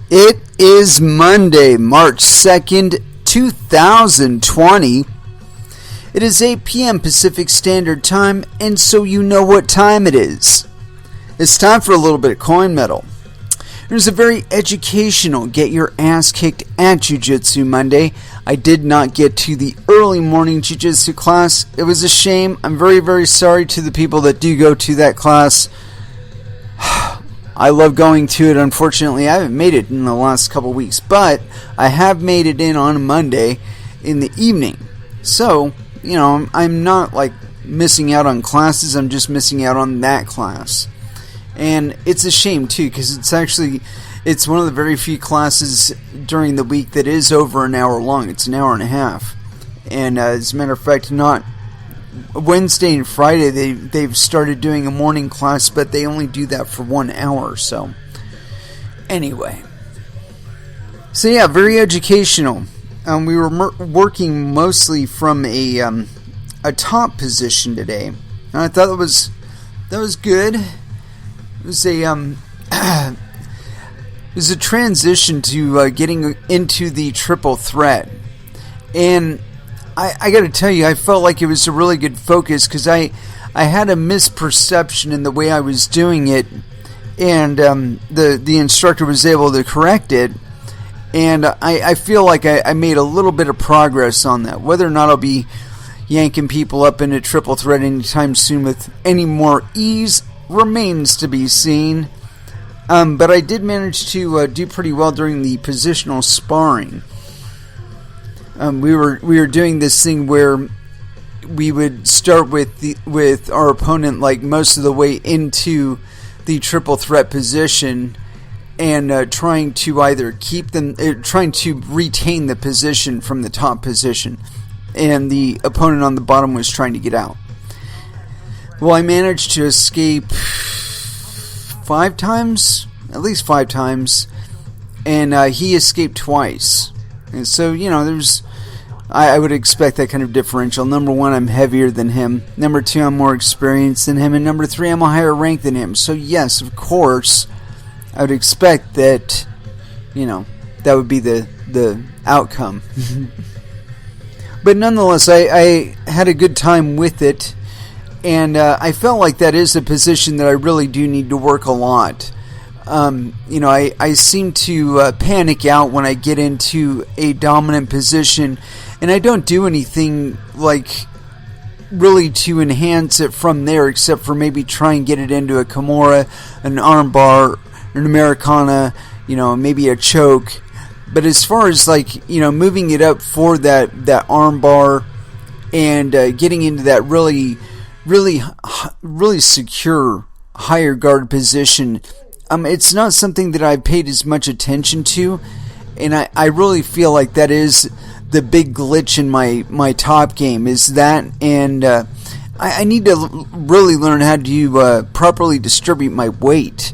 It is Monday, March 2nd, 2020. It is 8 p.m. Pacific Standard Time, and so you know what time it is. It's time for a little bit of coin metal. There's a very educational Get Your Ass Kicked at Jiu-Jitsu Monday. I did not get to the early morning Jiu-Jitsu class. It was a shame. I'm very, very sorry to the people that do go to that class. I love going to it. Unfortunately, I haven't made it in the last couple weeks, but I have made it in on Monday in the evening. So, I'm not like missing out on classes. I'm just missing out on that class. And it's a shame too, because it's one of the very few classes during the week that is over an hour long. It's an hour and a half. And as a matter of fact, not Wednesday and Friday they've started doing a morning class, but they only do that for 1 hour. So anyway, very educational. We were working mostly from a top position today, and I thought that was good. It was a transition to getting into the triple threat, and I got to tell you, I felt like it was a really good focus because I had a misperception in the way I was doing it, and the instructor was able to correct it, and I feel like I made a little bit of progress on that. Whether or not I'll be yanking people up into triple threat anytime soon with any more ease remains to be seen. But I did manage to do pretty well during the positional sparring. We were doing this thing where we would start with our opponent like most of the way into the triple threat position, and trying to either trying to retain the position from the top position, and the opponent on the bottom was trying to get out. Well, I managed to escape at least 5 times, and he escaped twice. And so, I would expect that kind of differential. Number 1, I'm heavier than him. Number 2, I'm more experienced than him. And number 3, I'm a higher rank than him. So yes, of course, I would expect that, that would be the outcome. But nonetheless, I had a good time with it. And I felt like that is a position that I really do need to work a lot. I seem to panic out when I get into a dominant position, and I don't do anything like really to enhance it from there, except for maybe try and get it into a Kimura, an armbar, an Americana, maybe a choke. But as far as moving it up for that armbar and getting into that really secure higher guard position, it's not something that I've paid as much attention to, and I really feel like that is the big glitch in my top game, is that, and I need to really learn how to properly distribute my weight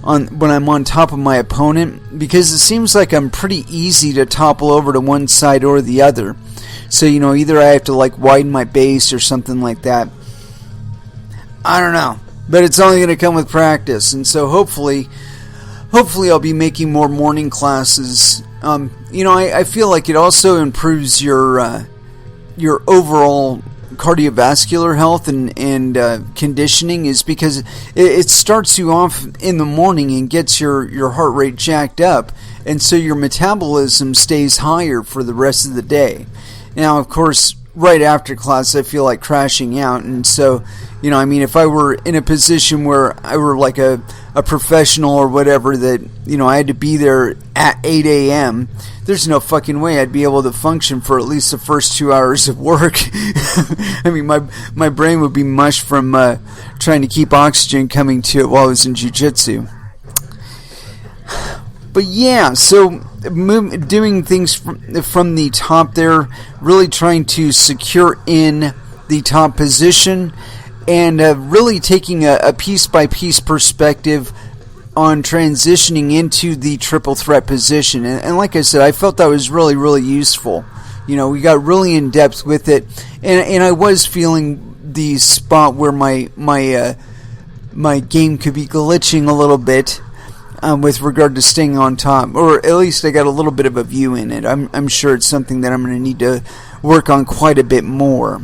when I'm on top of my opponent, because it seems like I'm pretty easy to topple over to one side or the other. So either I have to widen my base or something like that. I don't know, but it's only going to come with practice, and so hopefully I'll be making more morning classes. I feel like it also improves your overall cardiovascular health and conditioning, is because it starts you off in the morning and gets your heart rate jacked up, and so your metabolism stays higher for the rest of the day. Now, of course, right after class, I feel like crashing out, and so, if I were in a position where I were like a professional or whatever, that, I had to be there at 8 a.m., there's no fucking way I'd be able to function for at least the first 2 hours of work. My brain would be mush from trying to keep oxygen coming to it while I was in jiu-jitsu. But yeah, so doing things from the top there, really trying to secure in the top position, and really taking a piece-by-piece perspective on transitioning into the triple threat position. And like I said, I felt that was really, really useful. We got really in-depth with it, and I was feeling the spot where my game could be glitching a little bit. with regard to staying on top, or at least I got a little bit of a view in it. I'm sure it's something that I'm going to need to work on quite a bit more.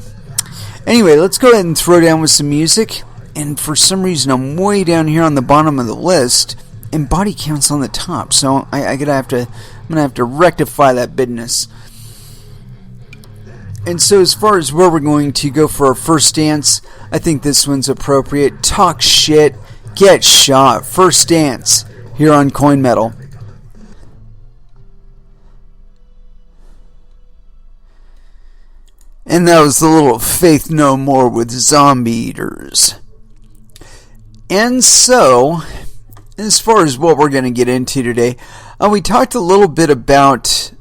Anyway, let's go ahead and throw down with some music. And for some reason, I'm way down here on the bottom of the list, and body count's on the top. So I'm gonna have to rectify that business. And so, as far as where we're going to go for our first dance, I think this one's appropriate. Talk shit, get shot. First dance here on Coin Metal. And that was the little Faith No More with Zombie Eaters. And so, as far as what we're going to get into today, we talked a little bit about,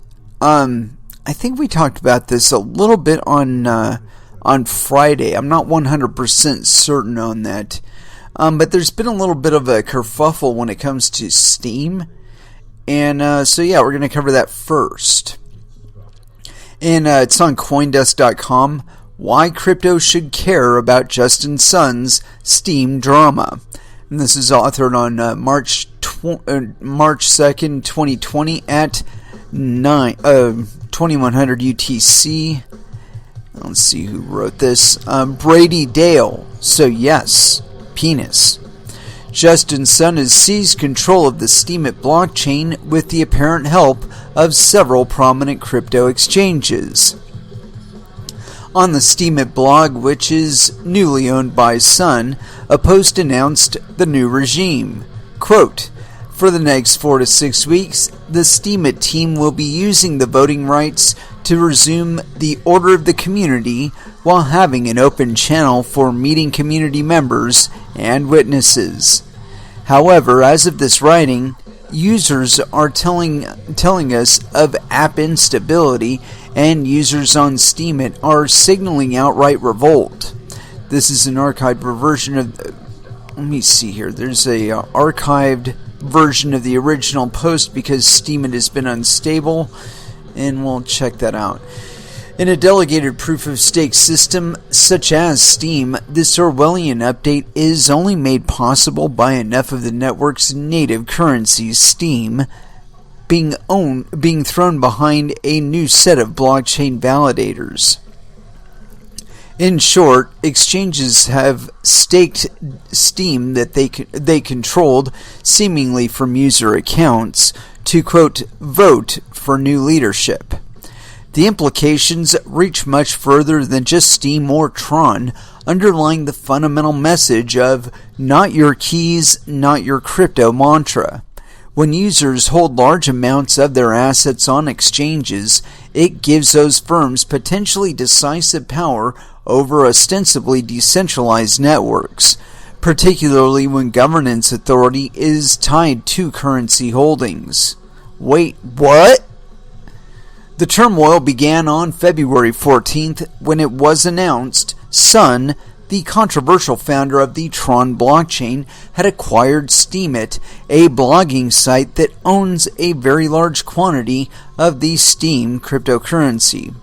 I think we talked about this a little bit on Friday. I'm not 100% certain on that. But there's been a little bit of a kerfuffle when it comes to Steam. And so yeah, we're going to cover that first. And it's on Coindesk.com. Why Crypto Should Care About Justin Sun's Steam Drama. And this is authored on March 2nd, 2020 at 2100 UTC. Let's see who wrote this. Brady Dale. So yes, penis. Justin Sun has seized control of the Steemit blockchain with the apparent help of several prominent crypto exchanges. On the Steemit blog, which is newly owned by Sun, a post announced the new regime. Quote, for the next 4 to 6 weeks, the Steemit team will be using the voting rights to resume the order of the community while having an open channel for meeting community members and witnesses. However, as of this writing, users are telling us of app instability, and users on Steemit are signaling outright revolt. This is an archived version of... Let me see here. There's a archived version of the original post because Steemit has been unstable, and we'll check that out. In a delegated proof-of-stake system such as Steem, this Orwellian update is only made possible by enough of the network's native currency, Steem, being thrown behind a new set of blockchain validators. In short, exchanges have staked Steem that they controlled, seemingly from user accounts, to, quote, vote for new leadership. The implications reach much further than just Steem or Tron, underlying the fundamental message of not your keys, not your crypto mantra. When users hold large amounts of their assets on exchanges, it gives those firms potentially decisive power over ostensibly decentralized networks, particularly when governance authority is tied to currency holdings. Wait, what? The turmoil began on February 14th when it was announced Sun, the controversial founder of the Tron blockchain, had acquired Steemit, a blogging site that owns a very large quantity of the Steem cryptocurrency.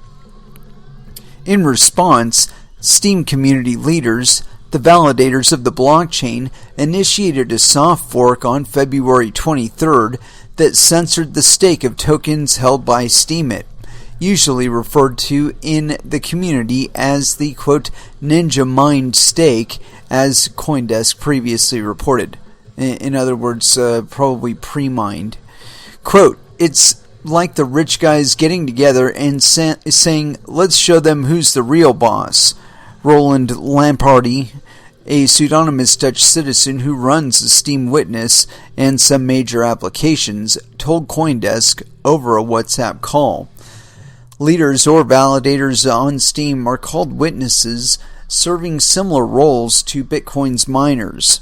In response, Steem community leaders, the validators of the blockchain, initiated a soft fork on February 23rd that censored the stake of tokens held by Steemit, usually referred to in the community as the, quote, ninja mined stake, as Coindesk previously reported. In other words, probably pre-mined. Quote, it's like the rich guys getting together and saying, let's show them who's the real boss. Roland Lamparty, a pseudonymous Dutch citizen who runs the Steem Witness and some major applications, told Coindesk over a WhatsApp call. Leaders or validators on Steem are called witnesses, serving similar roles to Bitcoin's miners.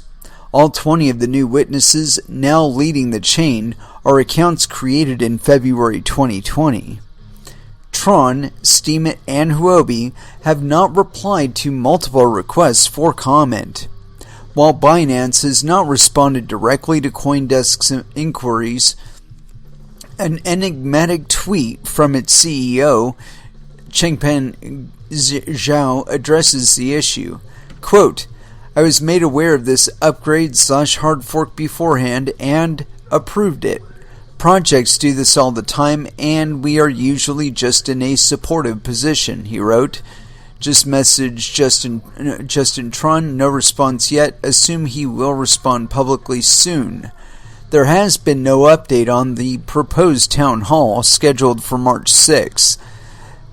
All 20 of the new witnesses now leading the chain are accounts created in February 2020. Tron, Steemit, and Huobi have not replied to multiple requests for comment. While Binance has not responded directly to Coindesk's inquiries, an enigmatic tweet from its CEO, Changpeng Zhao, addresses the issue. Quote, I was made aware of this upgrade/hard fork beforehand, and approved it. Projects do this all the time, and we are usually just in a supportive position, he wrote. Just message Justin Tron, no response yet. Assume he will respond publicly soon. There has been no update on the proposed town hall scheduled for March 6.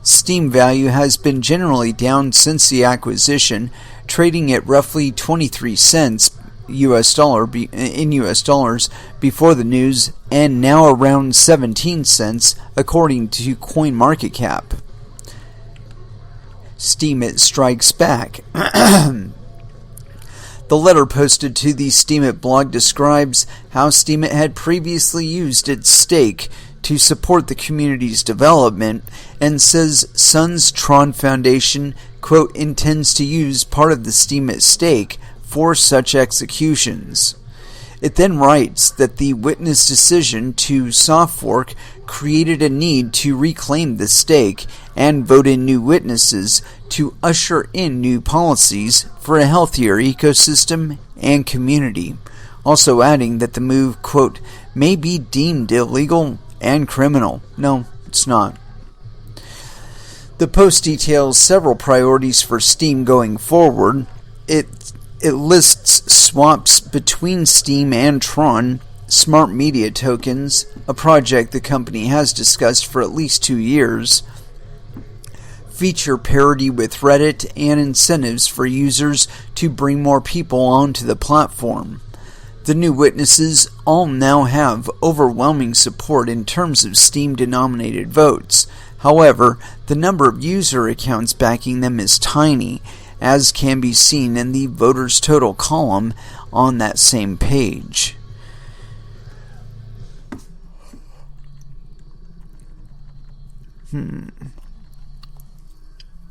Steam value has been generally down since the acquisition, trading at roughly 23 cents in US dollars before the news, and now around 17 cents according to CoinMarketCap. Steemit strikes back. The letter posted to the Steemit blog describes how Steemit had previously used its stake to support the community's development, and says Sun's Tron Foundation, quote, intends to use part of the Steemit stake for such executions. It then writes that the witness decision to soft fork created a need to reclaim the stake and vote in new witnesses to usher in new policies for a healthier ecosystem and community, also adding that the move, quote, may be deemed illegal and criminal. No, it's not. The post details several priorities for Steem going forward. It lists swaps between Steem and Tron, smart media tokens, a project the company has discussed for at least 2 years, feature parity with Reddit, and incentives for users to bring more people onto the platform. The new witnesses all now have overwhelming support in terms of Steem-denominated votes. However, the number of user accounts backing them is tiny, as can be seen in the voters' total column on that same page.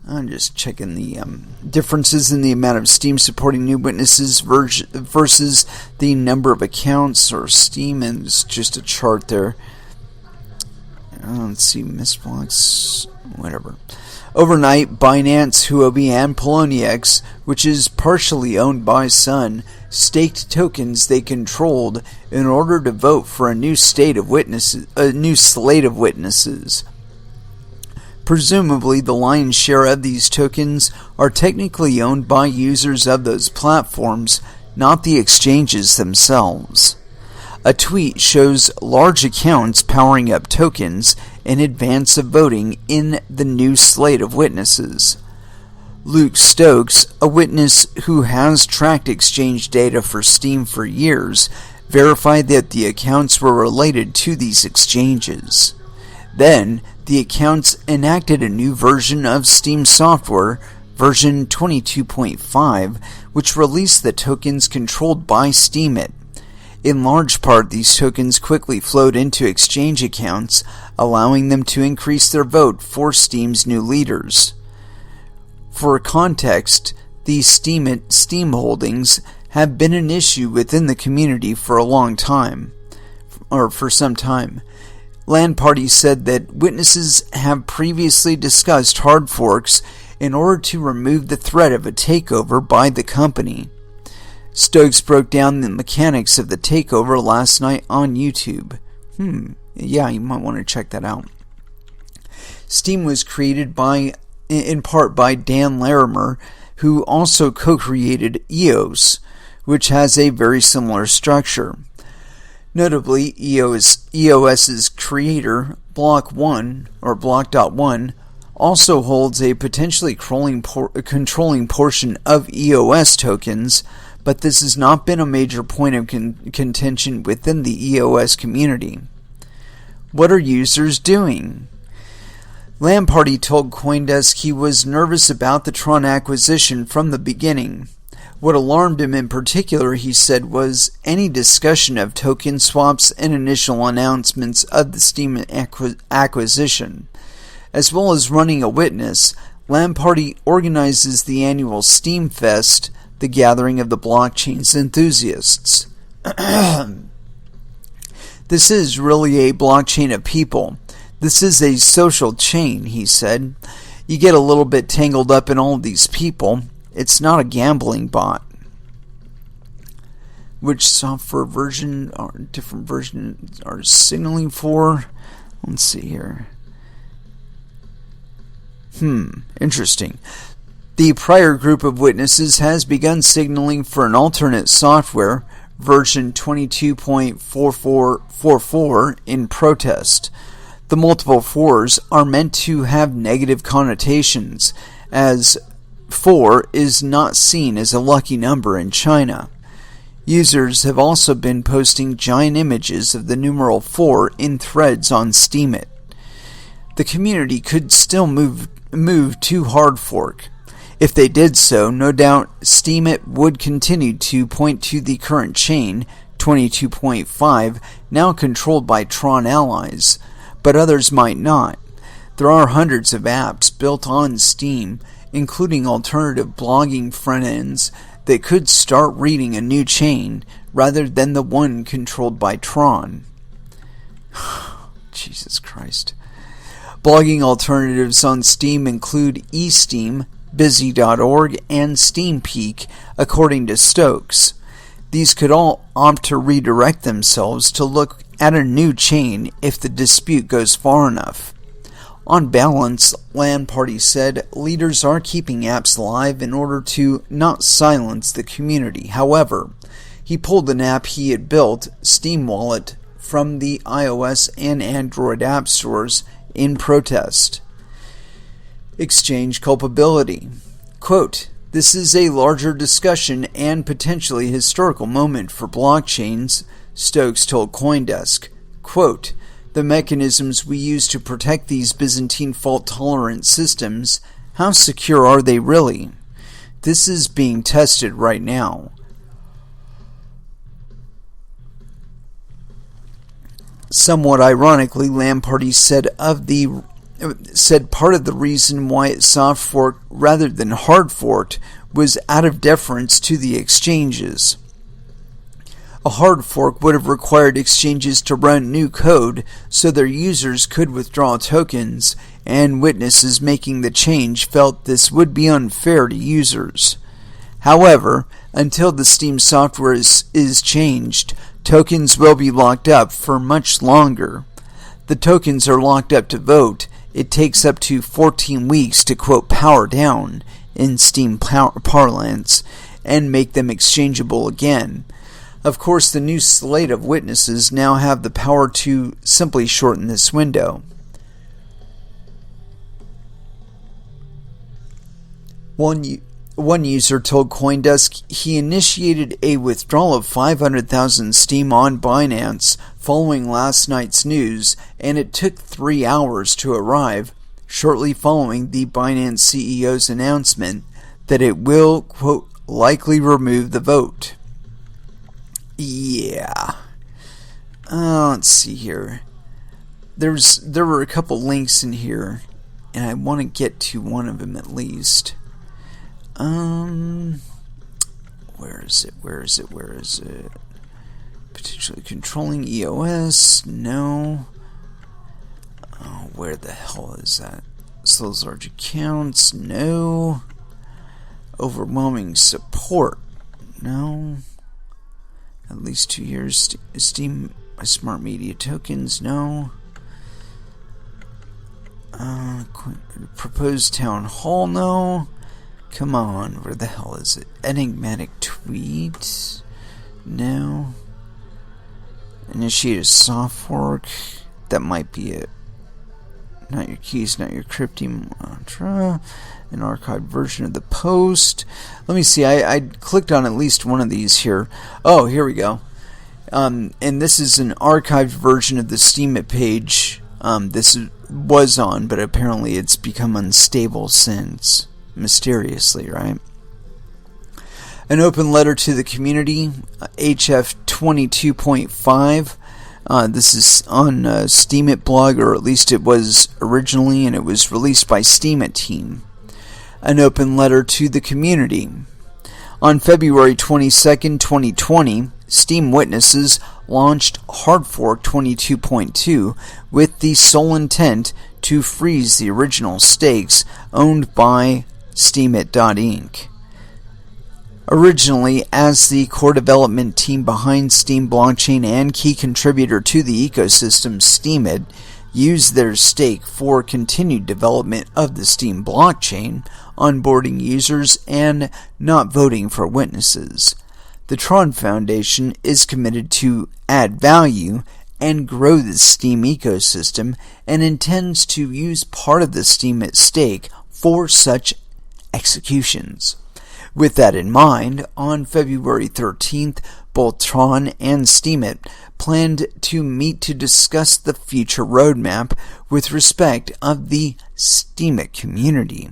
I'm just checking the differences in the amount of Steem supporting new witnesses versus the number of accounts, or Steem, and it's just a chart there. Let's see, misblocks, whatever. Overnight, Binance, Huobi, and Poloniex, which is partially owned by Sun, staked tokens they controlled in order to vote for a new slate of witnesses. Presumably, the lion's share of these tokens are technically owned by users of those platforms, not the exchanges themselves. A tweet shows large accounts powering up tokens in advance of voting in the new slate of witnesses. Luke Stokes, a witness who has tracked exchange data for Steem for years, verified that the accounts were related to these exchanges. Then, the accounts enacted a new version of Steem software, version 22.5, which released the tokens controlled by Steemit. In large part, these tokens quickly flowed into exchange accounts, allowing them to increase their vote for Steem's new leaders. For context, these Steem holdings have been an issue within the community for some time. Land Party said that witnesses have previously discussed hard forks in order to remove the threat of a takeover by the company. Stokes broke down the mechanics of the takeover last night on YouTube. Yeah, you might want to check that out. Steem was created in part by Dan Larimer, who also co-created EOS, which has a very similar structure. Notably, EOS's creator, Block.1, also holds a potentially controlling portion of EOS tokens, but this has not been a major point of contention within the EOS community. What are users doing? Land Party told CoinDesk he was nervous about the Tron acquisition from the beginning. What alarmed him in particular, he said, was any discussion of token swaps and initial announcements of the Steem acquisition. As well as running a witness, Land Party organizes the annual Steem Fest, the gathering of the blockchain's enthusiasts. This is really a blockchain of people. This is a social chain, he said. You get a little bit tangled up in all of these people. It's not a gambling bot. which software version or different versions are signaling for. Let's see here. Interesting. The prior group of witnesses has begun signaling for an alternate software, version 22.4444, in protest. The multiple fours are meant to have negative connotations, as 4 is not seen as a lucky number in China. Users have also been posting giant images of the numeral 4 in threads on Steemit. The community could still move to hard fork. If they did so, no doubt Steemit would continue to point to the current chain, 22.5, now controlled by Tron allies, but others might not. There are hundreds of apps built on Steam, including alternative blogging front ends, that could start reading a new chain rather than the one controlled by Tron. Jesus Christ. Blogging alternatives on Steam include eSteam, Busy.org, and SteamPeak, according to Stokes. These could all opt to redirect themselves to look at a new chain if the dispute goes far enough. On balance, LAN Party said leaders are keeping apps alive in order to not silence the community. However, he pulled an app he had built, Steam Wallet, from the iOS and Android app stores in protest. Exchange culpability. Quote, "This is a larger discussion and potentially historical moment for blockchains," Stokes told CoinDesk. Quote, "The mechanisms we use to protect these Byzantine fault-tolerant systems, how secure are they really? This is being tested right now." Somewhat ironically, LAN Party said part of the reason why it soft forked rather than hard forked was out of deference to the exchanges. A hard fork would have required exchanges to run new code so their users could withdraw tokens, and witnesses making the change felt this would be unfair to users. However, until the Steam software is changed, tokens will be locked up for much longer. The tokens are locked up to vote. It takes up to 14 weeks to, quote, power down, in Steam parlance, and make them exchangeable again. Of course, the new slate of witnesses now have the power to simply shorten this window. One user told CoinDesk he initiated a withdrawal of 500,000 Steam on Binance following last night's news, and it took 3 hours to arrive, shortly following the Binance CEO's announcement that it will, quote, likely remove the vote. Yeah. Let's see here. There were a couple links in here, and I want to get to one of them at least. Where is it? Potentially controlling EOS? No. Oh, where the hell is that? Slows large accounts? No. Overwhelming support? No. At least 2 years. Steam Smart Media tokens? No. Proposed town hall? No. Come on, where the hell is it? Enigmatic tweet? No. Initiate a soft fork? That might be it. Not your keys, not your crypting mantra. An archived version of the post. Let me see, I clicked on at least one of these here. Oh, here we go. And this is an archived version of the Steemit page was on, but apparently it's become unstable since. Mysteriously, right? An open letter to the community, HF 22.5. This is on Steemit blog, or at least it was originally, and it was released by Steemit team. An open letter to the community. On February 22nd, 2020, Steam witnesses launched Hardfork 22.2 with the sole intent to freeze the original stakes owned by Steemit.inc. Originally, as the core development team behind Steam blockchain and key contributor to the ecosystem, Steemit used their stake for continued development of the Steam blockchain, onboarding users, and not voting for witnesses. The Tron Foundation is committed to add value and grow the Steam ecosystem and intends to use part of the Steemit stake for such executions. With that in mind, on February 13th, both Tron and Steemit planned to meet to discuss the future roadmap with respect of the Steemit community.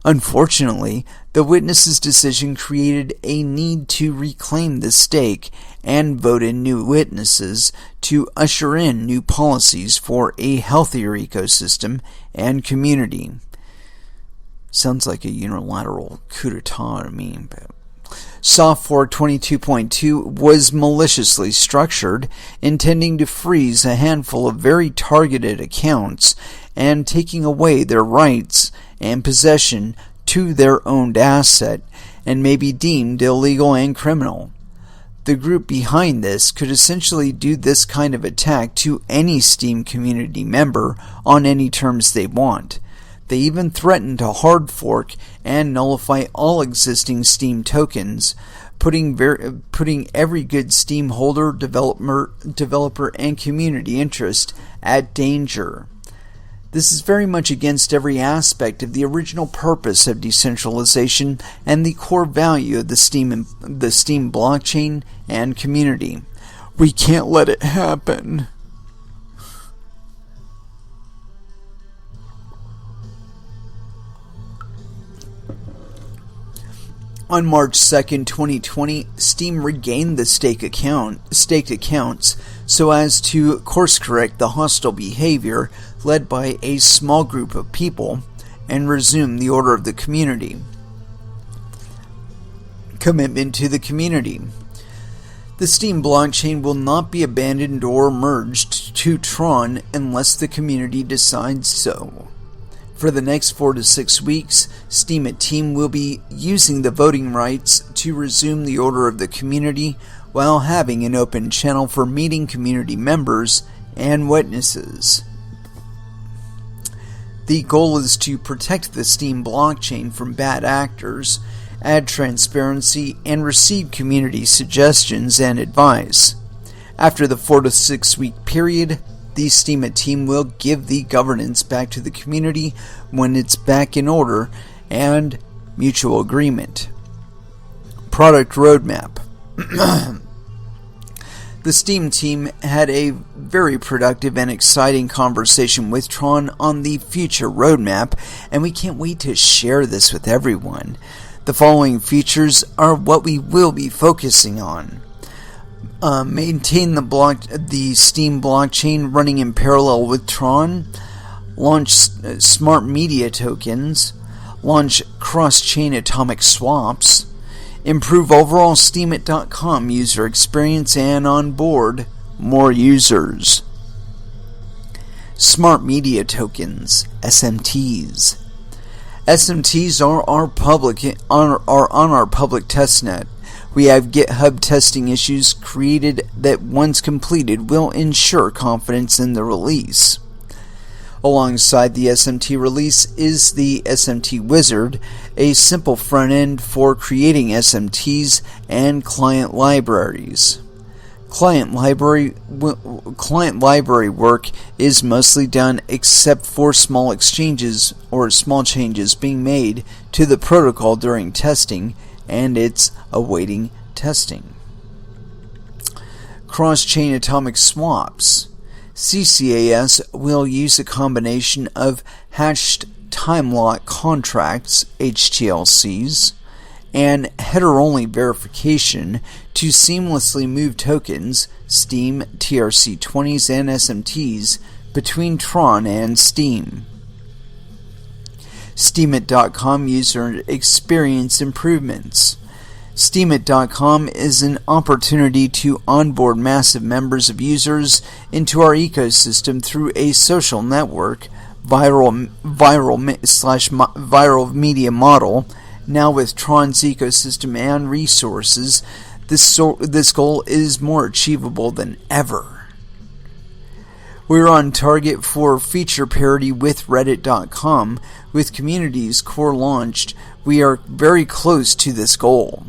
Unfortunately, the witnesses' decision created a need to reclaim the stake and vote in new witnesses to usher in new policies for a healthier ecosystem and community. Sounds like a unilateral coup d'etat to me, but Soft Fork 22.2 was maliciously structured, intending to freeze a handful of very targeted accounts and taking away their rights and possession to their owned asset, and may be deemed illegal and criminal. The group behind this could essentially do this kind of attack to any Steam community member on any terms they want. They even threaten to hard fork and nullify all existing Steam tokens, putting every good Steam holder, developer, and community interest at danger. This is very much against every aspect of the original purpose of decentralization and the core value of the Steam blockchain and community. We can't let it happen. On March 2nd, 2020, Steam regained the staked accounts so as to course-correct the hostile behavior led by a small group of people and resume the order of the community. Commitment to the community. The Steam blockchain will not be abandoned or merged to Tron unless the community decides so. For the next 4 to 6 weeks, Steemit team will be using the voting rights to resume the order of the community while having an open channel for meeting community members and witnesses. The goal is to protect the Steam blockchain from bad actors, add transparency, and receive community suggestions and advice. After the 4 to 6 week period, the Steemit team will give the governance back to the community when it's back in order and mutual agreement. Product roadmap. The Steam team had a very productive and exciting conversation with Tron on the future roadmap, and we can't wait to share this with everyone. The following features are what we will be focusing on. Maintain the Steam blockchain running in parallel with Tron, launch smart media tokens, launch cross-chain atomic swaps, improve overall Steemit.com user experience and onboard more users. Smart media tokens, SMTs. SMTs are on our public testnet. We have GitHub testing issues created that once completed will ensure confidence in the release. Alongside the SMT release is the SMT Wizard, a simple front end for creating SMTs and client libraries. Client library work is mostly done except for small exchanges or small changes being made to the protocol during testing, and it's awaiting testing. Cross-chain atomic swaps. CCAS will use a combination of hashed time lock contracts, HTLCs, and header-only verification to seamlessly move tokens, Steem, TRC20s, and SMTs between Tron and Steam. Steemit.com user experience improvements. Steemit.com is an opportunity to onboard massive numbers of users into our ecosystem through a social network, viral media model, Now with Tron's ecosystem and resources, this goal is more achievable than ever. We're on target for feature parity with Reddit.com. With Communities core launched, we are very close to this goal.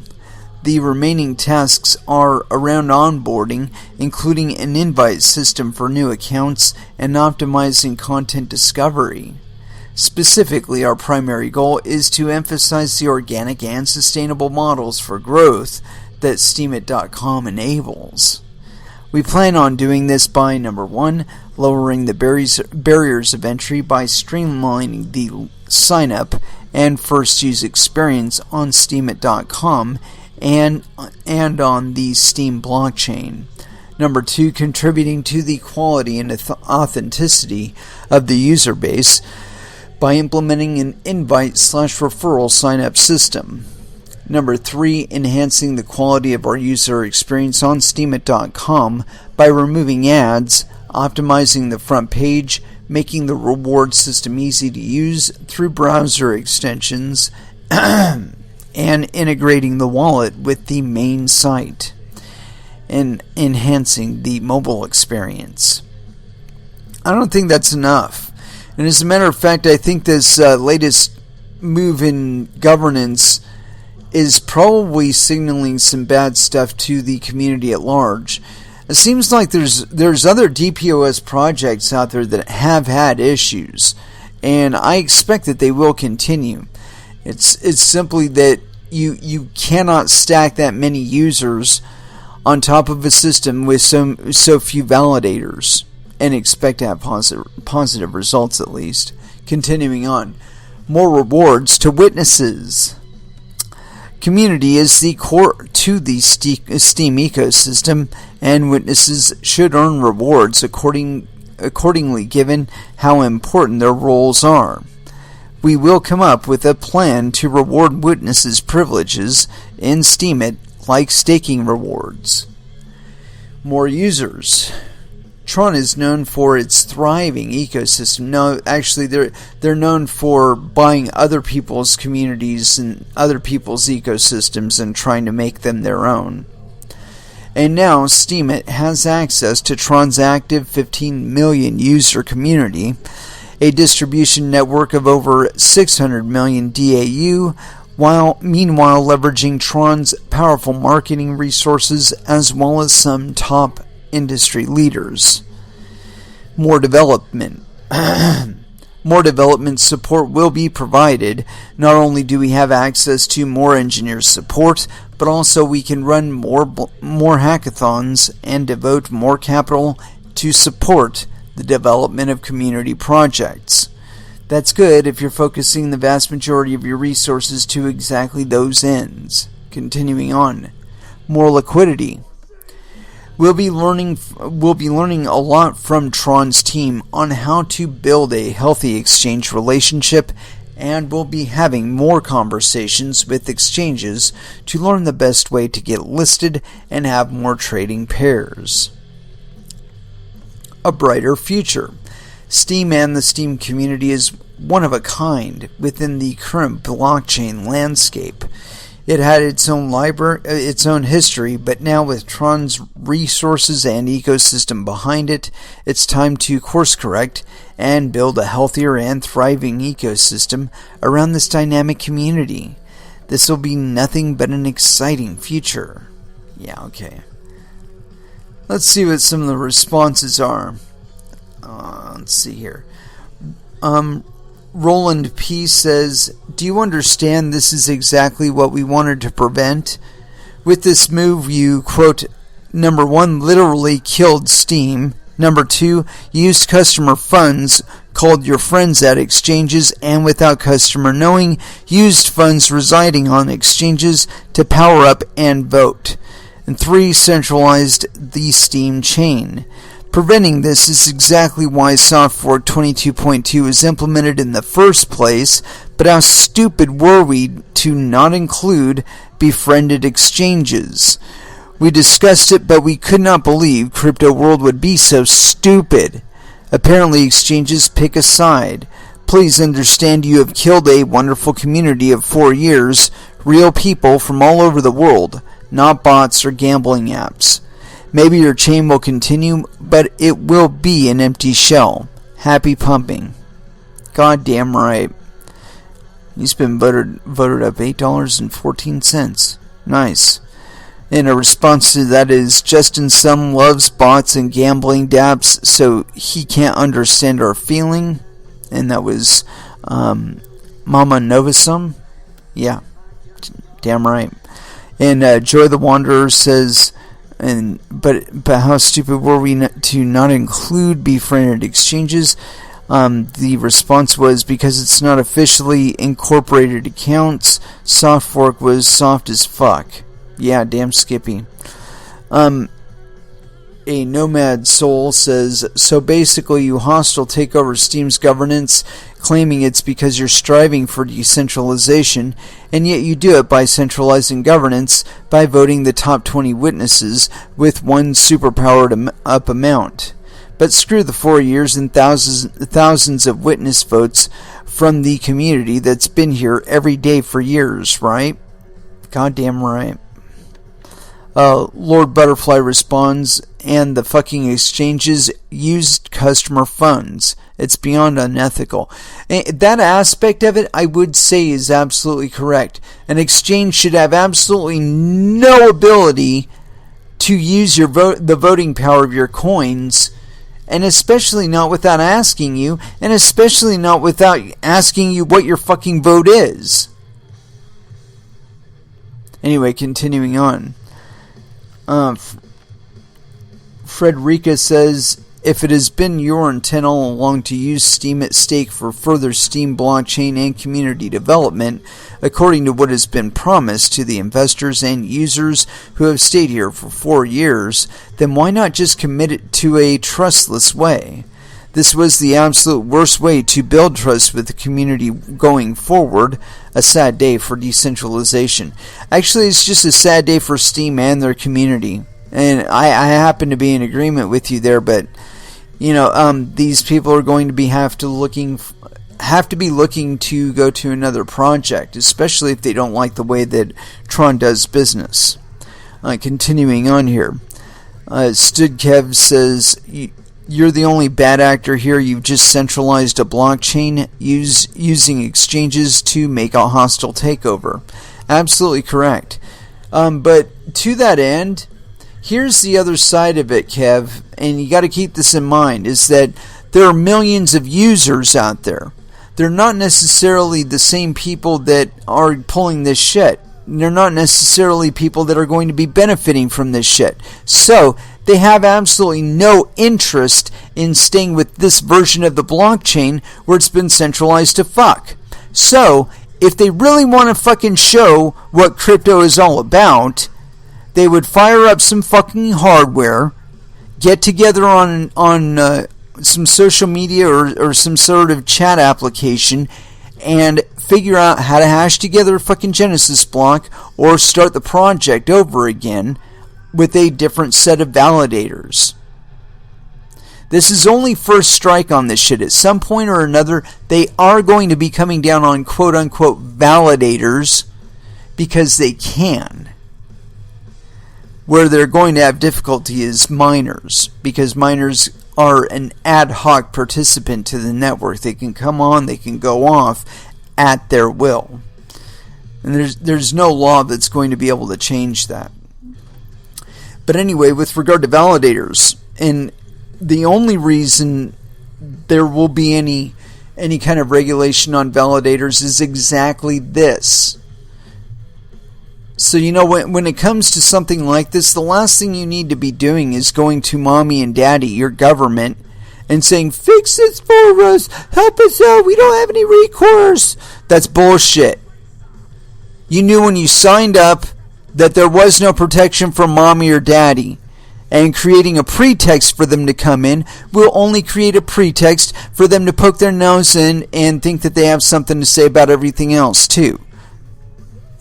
The remaining tasks are around onboarding, including an invite system for new accounts and optimizing content discovery. Specifically, our primary goal is to emphasize the organic and sustainable models for growth that Steemit.com enables. We plan on doing this by, number 1, lowering the barriers of entry by streamlining the sign-up and first-use experience on Steemit.com and on the Steem blockchain. Number 2, contributing to the quality and authenticity of the user base by implementing an invite/referral sign-up system. Number 3, enhancing the quality of our user experience on Steemit.com by removing ads, optimizing the front page, making the reward system easy to use through browser extensions, and integrating the wallet with the main site, and enhancing the mobile experience. I don't think that's enough. And as a matter of fact, I think this latest move in governance is probably signaling some bad stuff to the community at large. It seems like there's other DPoS projects out there that have had issues, and I expect that they will continue. It's simply that you cannot stack that many users on top of a system with so few validators and expect to have positive results at least. Continuing on, more rewards to witnesses. Community is the core to the Steem ecosystem, and witnesses should earn rewards accordingly given how important their roles are. We will come up with a plan to reward witnesses' privileges in Steemit, like staking rewards. More users. Tron is known for its thriving ecosystem. No, actually, they're known for buying other people's communities and other people's ecosystems and trying to make them their own. And now Steemit has access to Tron's active 15 million user community, a distribution network of over 600 million DAU, while meanwhile leveraging Tron's powerful marketing resources as well as some top industry leaders. More development. More development support will be provided. Not only do we have access to more engineer support, but also we can run more hackathons and devote more capital to support the development of community projects. That's good if you're focusing the vast majority of your resources to exactly those ends. Continuing on. More liquidity. We'll be learning a lot from Tron's team on how to build a healthy exchange relationship, and we'll be having more conversations with exchanges to learn the best way to get listed and have more trading pairs. A brighter future. Steem and the Steem community is one of a kind within the current blockchain landscape. It had its own library, its own history, but now with Tron's resources and ecosystem behind it, it's time to course correct and build a healthier and thriving ecosystem around this dynamic community. This will be nothing but an exciting future. Yeah, okay. Let's see what some of the responses are. Let's see here. Roland P. says, do you understand this is exactly what we wanted to prevent? With this move, you, quote, number 1, literally killed Steem. Number 2, used customer funds, called your friends at exchanges, and without customer knowing, used funds residing on exchanges to power up and vote. And 3, centralized the Steem chain. Preventing this is exactly why Softfork 22.2 was implemented in the first place, but how stupid were we to not include befriended exchanges? We discussed it, but we could not believe crypto world would be so stupid. Apparently exchanges pick a side, Please understand you have killed a wonderful community of 4 years, real people from all over the world, not bots or gambling apps. Maybe your chain will continue, but it will be an empty shell. Happy pumping. Goddamn right. He's been voted up $8.14. Nice. And a response to that is, Justin Sum loves bots and gambling dapps, so he can't understand our feeling. And that was Mama Novasum. Yeah, damn right. And Joy the Wanderer says, but how stupid were we to not include befriended exchanges? The response was, because it's not officially incorporated accounts. Soft fork was soft as fuck. Yeah, damn Skippy. A Nomad Soul says, so basically you hostile take over Steam's governance, claiming it's because you're striving for decentralization, and yet you do it by centralizing governance by voting the top 20 witnesses with one superpowered up amount. But screw the 4 years and thousands of witness votes from the community that's been here every day for years, right? Goddamn right. Lord Butterfly responds, and the fucking exchanges used customer funds. It's beyond unethical. That aspect of it, I would say, is absolutely correct. An exchange should have absolutely no ability to use the voting power of your coins, and especially not without asking you, and especially not without asking you what your fucking vote is. Anyway, continuing on. Frederica says, if it has been your intent all along to use Steam at stake for further Steam blockchain and community development, according to what has been promised to the investors and users who have stayed here for 4 years, then why not just commit it to a trustless way? This was the absolute worst way to build trust with the community going forward. A sad day for decentralization. Actually, it's just a sad day for Steam and their community. And I happen to be in agreement with you there, but these people are going to have to be looking to go to another project, especially if they don't like the way that Tron does business. Continuing on here, Studkev says, you're the only bad actor here. You've just centralized a blockchain using exchanges to make a hostile takeover. Absolutely correct. But to that end, here's the other side of it, Kev, and you got to keep this in mind, is that there are millions of users out there. They're not necessarily the same people that are pulling this shit. They're not necessarily people that are going to be benefiting from this shit. So, they have absolutely no interest in staying with this version of the blockchain where it's been centralized to fuck. So, if they really want to fucking show what crypto is all about, they would fire up some fucking hardware, get together on some social media or some sort of chat application, and figure out how to hash together a fucking Genesis block or start the project over again with a different set of validators. This is only first strike on this shit. At some point or another, they are going to be coming down on quote-unquote validators because they can. Where they're going to have difficulty is miners, because miners are an ad hoc participant to the network. They can come on, they can go off at their will. And there's no law that's going to be able to change that. But anyway, with regard to validators, and the only reason there will be any kind of regulation on validators is exactly this. So, when it comes to something like this, the last thing you need to be doing is going to mommy and daddy, your government, and saying, fix this for us, help us out, we don't have any recourse. That's bullshit. You knew when you signed up that there was no protection from mommy or daddy, and creating a pretext for them to come in will only create a pretext for them to poke their nose in and think that they have something to say about everything else too.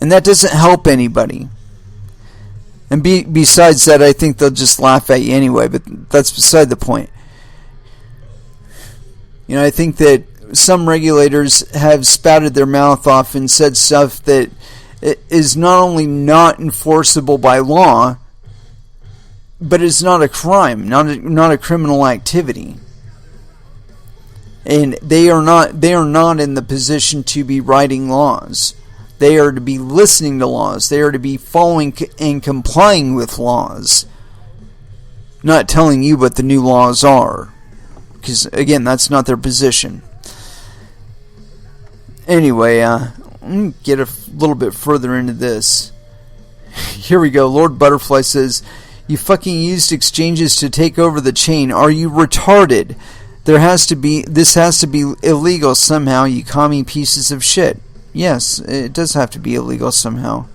And that doesn't help anybody. And besides that, I think they'll just laugh at you anyway, but that's beside the point. I think that some regulators have spouted their mouth off and said stuff that is not only not enforceable by law, but it's not a crime, not a criminal activity. And they are not in the position to be writing laws. They are to be listening to laws. They are to be following and complying with laws. Not telling you what the new laws are. Because, again, that's not their position. Anyway, let me get a little bit further into this. Here we go. Lord Butterfly says, "You fucking used exchanges to take over the chain. Are you retarded? This has to be illegal somehow, you commie pieces of shit." Yes, it does have to be illegal somehow.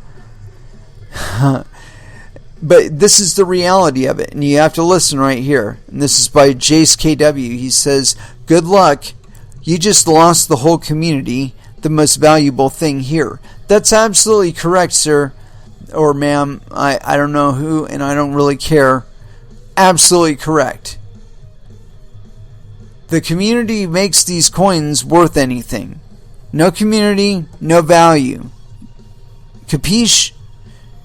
But this is the reality of it, and you have to listen right here. And this is by Jace KW. He says, "Good luck. You just lost the whole community, the most valuable thing here." That's absolutely correct, sir. Or ma'am, I don't know who, and I don't really care. Absolutely correct. The community makes these coins worth anything. No community, no value. Capiche?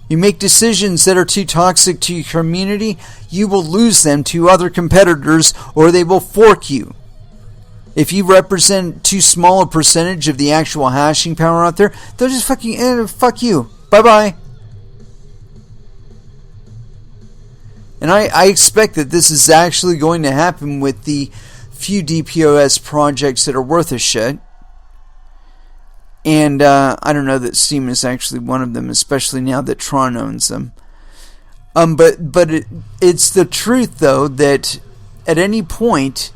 You make decisions that are too toxic to your community, you will lose them to other competitors, or they will fork you. If you represent too small a percentage of the actual hashing power out there, they'll just fucking fuck you. Bye-bye. And I expect that this is actually going to happen with the few DPoS projects that are worth a shit. And I don't know that Steam is actually one of them, especially now that Tron owns them. But it's the truth, though, that at any point,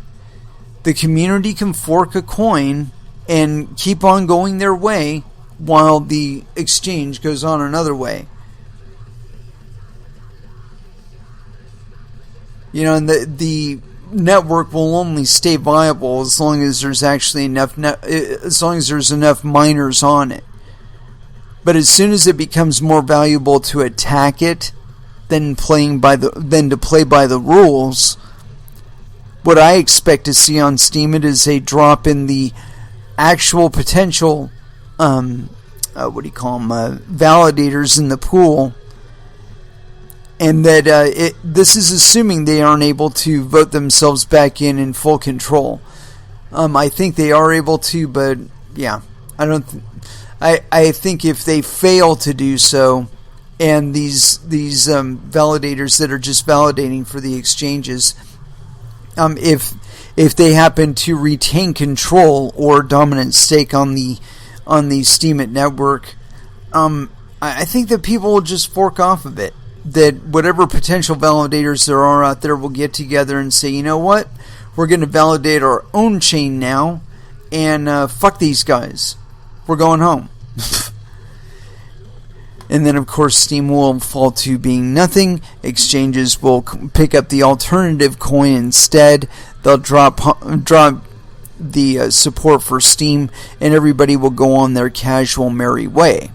the community can fork a coin and keep on going their way while the exchange goes on another way. You know, and the network will only stay viable as long as there's actually enough miners on it. But as soon as it becomes more valuable to attack it than to play by the rules, what I expect to see on Steam is a drop in the actual potential validators in the pool. And that this is assuming they aren't able to vote themselves back in full control. I think they are able to, but yeah, I think if they fail to do so, and these validators that are just validating for the exchanges, if they happen to retain control or dominant stake on the Steemit network, I think that people will just fork off of it. That whatever potential validators there are out there will get together and say, you know what, we're going to validate our own chain now, and fuck these guys. We're going home. And then, of course, Steam will fall to being nothing. Exchanges will pick up the alternative coin instead. They'll drop the support for Steam, and everybody will go on their casual, merry way.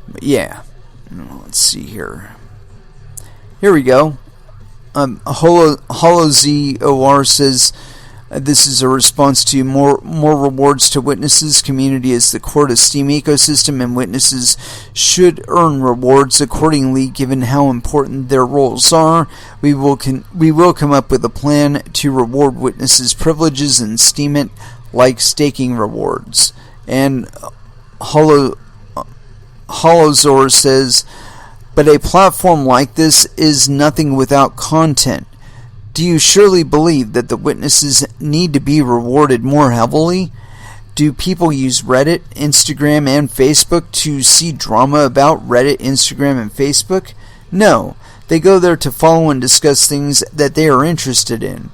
But yeah. Let's see here. Here we go. HoloZOR says this is a response to more rewards to witnesses. Community is the core to Steam ecosystem, and witnesses should earn rewards accordingly, given how important their roles are. We will come up with a plan to reward witnesses' privileges in Steemit, like staking rewards. And HoloZor says, but a platform like this is nothing without content. Do you surely believe that the witnesses need to be rewarded more heavily? Do people use Reddit, Instagram, and Facebook to see drama about Reddit, Instagram, and Facebook? No, they go there to follow and discuss things that they are interested in.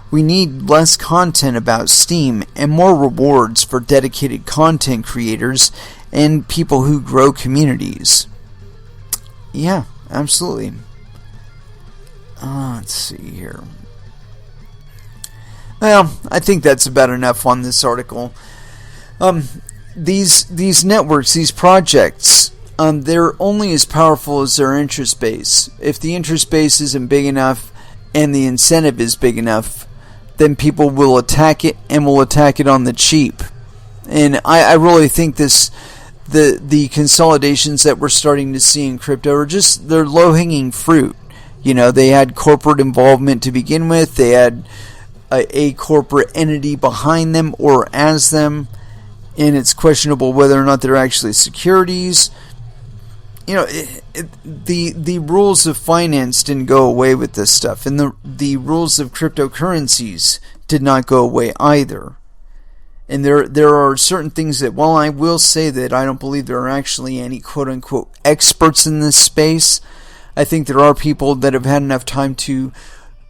We need less content about Steam and more rewards for dedicated content creators and people who grow communities. Yeah, absolutely. Let's see here. Well, I think that's about enough on this article. These networks, these projects, they're only as powerful as their interest base. If the interest base isn't big enough and the incentive is big enough, then people will attack it, and will attack it on the cheap. And I really think the consolidations that we're starting to see in crypto are just, they're low-hanging fruit. They had corporate involvement to begin with. They had a corporate entity behind them or as them, and it's questionable whether or not they're actually securities. The rules of finance didn't go away with this stuff, and the rules of cryptocurrencies did not go away either. And there are certain things that, while I will say that I don't believe there are actually any quote-unquote experts in this space, I think there are people that have had enough time to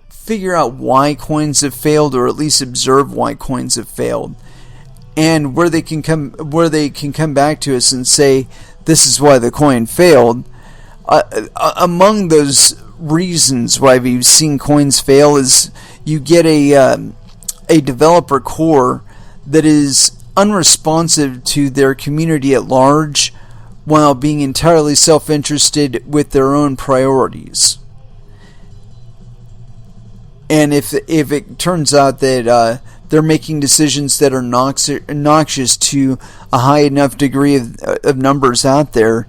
figure out why coins have failed, or at least observe why coins have failed, and where they can come back to us and say, this is why the coin failed. Among those reasons why we've seen coins fail is you get a developer core that is unresponsive to their community at large, while being entirely self-interested with their own priorities. And if it turns out that they're making decisions that are noxious to a high enough degree of members out there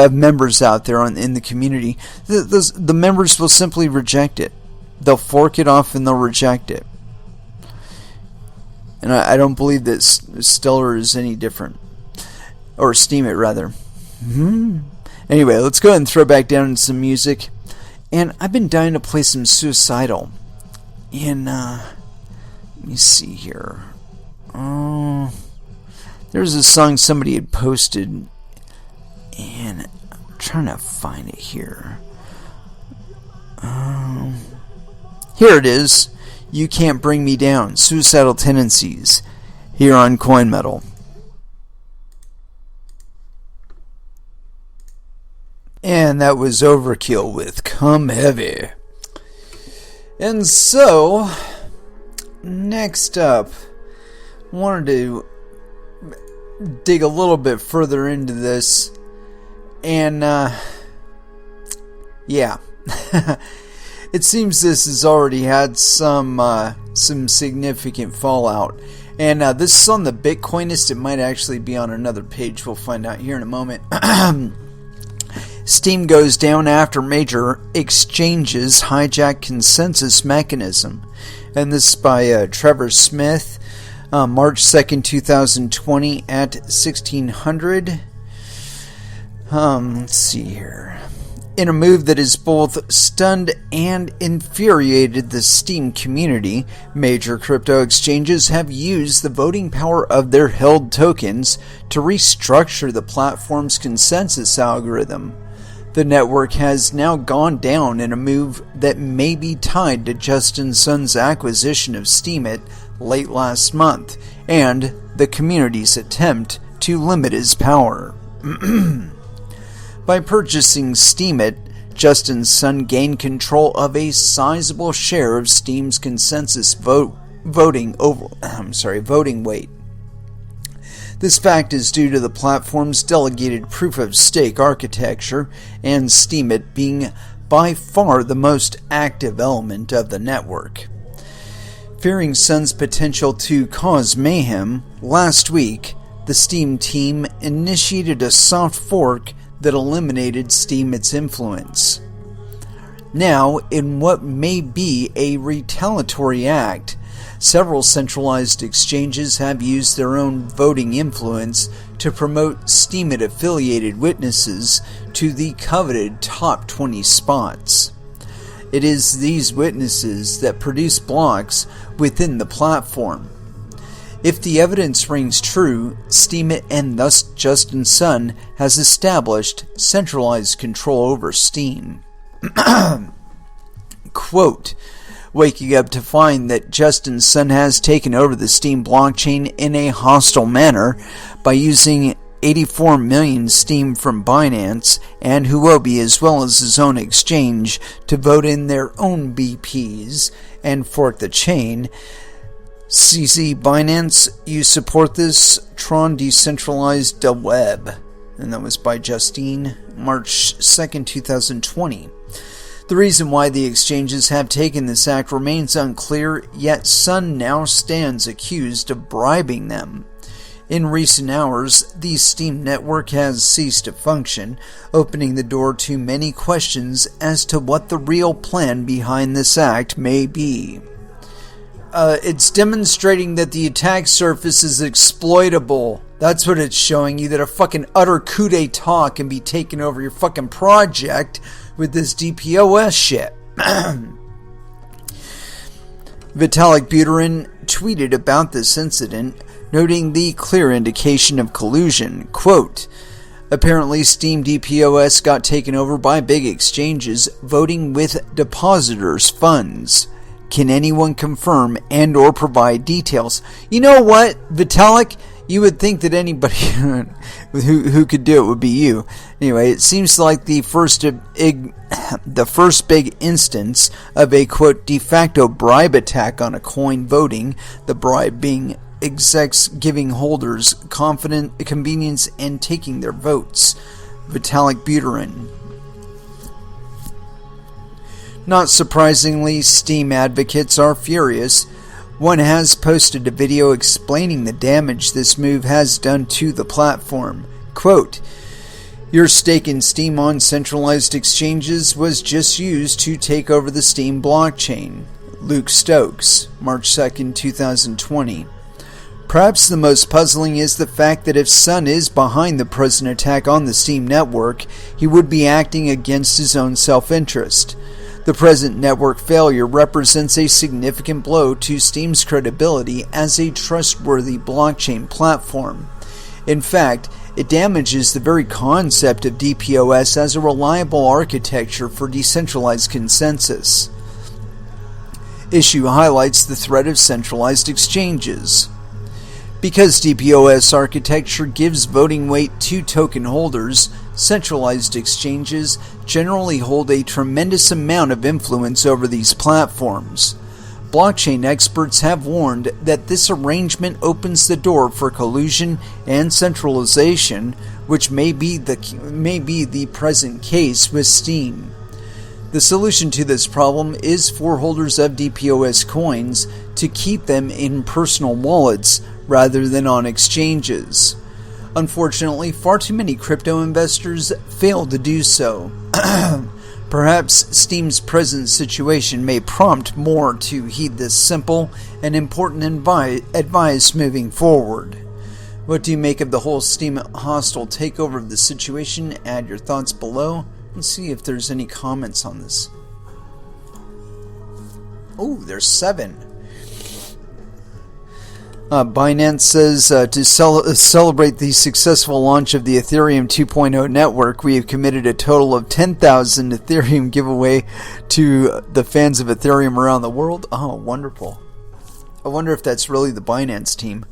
in the community, the members will simply reject it. They'll fork it off and they'll reject it. And I don't believe that Stellar is any different. Or Steemit, rather. Anyway, let's go ahead and throw back down into some music. And I've been dying to play some Suicidal. And, let me see here. There's a song somebody had posted. And I'm trying to find it here. Here it is. You Can't Bring Me Down, Suicidal Tendencies, here on Coin Metal. And that was Overkill with Come Heavy. And so, next up, I wanted to dig a little bit further into this. And, yeah. It seems this has already had some significant fallout. And this is on the Bitcoinist. It might actually be on another page. We'll find out here in a moment. Steam goes down after major exchanges hijack consensus mechanism. And this is by Trevor Smith, March 2nd, 2020 at 1600. Let's see here. In a move that has both stunned and infuriated the Steam community, major crypto exchanges have used the voting power of their held tokens to restructure the platform's consensus algorithm. The network has now gone down in a move that may be tied to Justin Sun's acquisition of Steemit late last month, and the community's attempt to limit his power. By purchasing Steemit, Justin Sun gained control of a sizable share of Steam's consensus voting weight. This fact is due to the platform's delegated proof-of-stake architecture, and Steemit being by far the most active element of the network. Fearing Sun's potential to cause mayhem, last week, the Steam team initiated a soft fork that eliminated Steemit's influence. Now, in what may be a retaliatory act, several centralized exchanges have used their own voting influence to promote Steemit-affiliated witnesses to the coveted top 20 spots. It is these witnesses that produce blocks within the platform. If the evidence rings true, Steemit and thus Justin Sun has established centralized control over Steam. Quote, waking up to find that Justin Sun has taken over the Steam blockchain in a hostile manner by using 84 million Steam from Binance and Huobi as well as his own exchange to vote in their own BPs and fork the chain. CZ Binance, you support this? Tron decentralized the web. And that was by Justine, March 2nd, 2020. The reason why the exchanges have taken this act remains unclear, yet Sun now stands accused of bribing them. In recent hours, the Steam network has ceased to function, opening the door to many questions as to what the real plan behind this act may be. It's demonstrating that the attack surface is exploitable. That's what it's showing you, that a fucking utter coup d'etat can be taken over your fucking project with this DPoS shit. Vitalik Buterin tweeted about this incident, noting the clear indication of collusion. Quote, apparently Steam DPoS got taken over by big exchanges voting with depositors' funds. Can anyone confirm and or provide details? You know what, Vitalik? You would think that anybody who could do it would be you. Anyway, it seems like the first big instance of a, quote, de facto bribe attack on a coin voting, the bribe being execs giving holders convenience and taking their votes. Vitalik Buterin. Not surprisingly, Steam advocates are furious. One has posted a video explaining the damage this move has done to the platform. Quote, your stake in Steam on centralized exchanges was just used to take over the Steam blockchain. Luke Stokes, March 2nd, 2020. Perhaps the most puzzling is the fact that if Sun is behind the present attack on the Steam network, he would be acting against his own self-interest. The present network failure represents a significant blow to Steam's credibility as a trustworthy blockchain platform. In fact, it damages the very concept of DPoS as a reliable architecture for decentralized consensus. Issue highlights the threat of centralized exchanges. Because DPoS architecture gives voting weight to token holders, centralized exchanges generally hold a tremendous amount of influence over these platforms. Blockchain experts have warned that this arrangement opens the door for collusion and centralization, which may be the present case with Steam. The solution to this problem is for holders of DPoS coins to keep them in personal wallets rather than on exchanges. Unfortunately, far too many crypto investors fail to do so. Perhaps Steam's present situation may prompt more to heed this simple and important advice moving forward. What do you make of the whole Steam hostile takeover of the situation? Add your thoughts below. Let's see if there's any comments on this. Oh, there's 7. Binance says, to celebrate the successful launch of the Ethereum 2.0 network, we have committed a total of 10,000 Ethereum giveaway to the fans of Ethereum around the world. Oh, wonderful. I wonder if that's really the Binance team.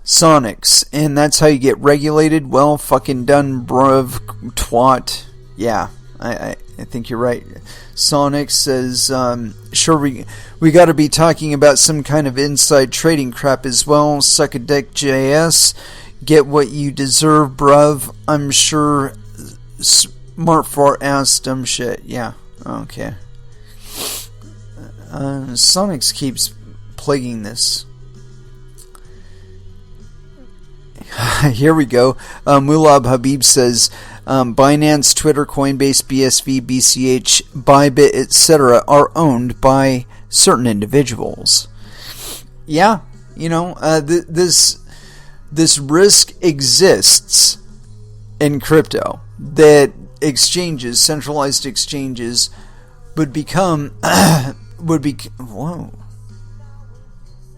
Sonics, and that's how you get regulated? Well, fucking done, bruv, twat. Yeah, I think you're right. Sonic says, sure, we got to be talking about some kind of inside trading crap as well. Suck a dick, JS. Get what you deserve, bruv. I'm sure smart for ass dumb shit. Yeah, okay. Sonics keeps plaguing this. Here we go. Mulab Habib says, Binance, Twitter, Coinbase, BSV, BCH, Bybit, etc. are owned by certain individuals. Yeah, you know, this risk exists in crypto, that exchanges, centralized exchanges, would become whoa.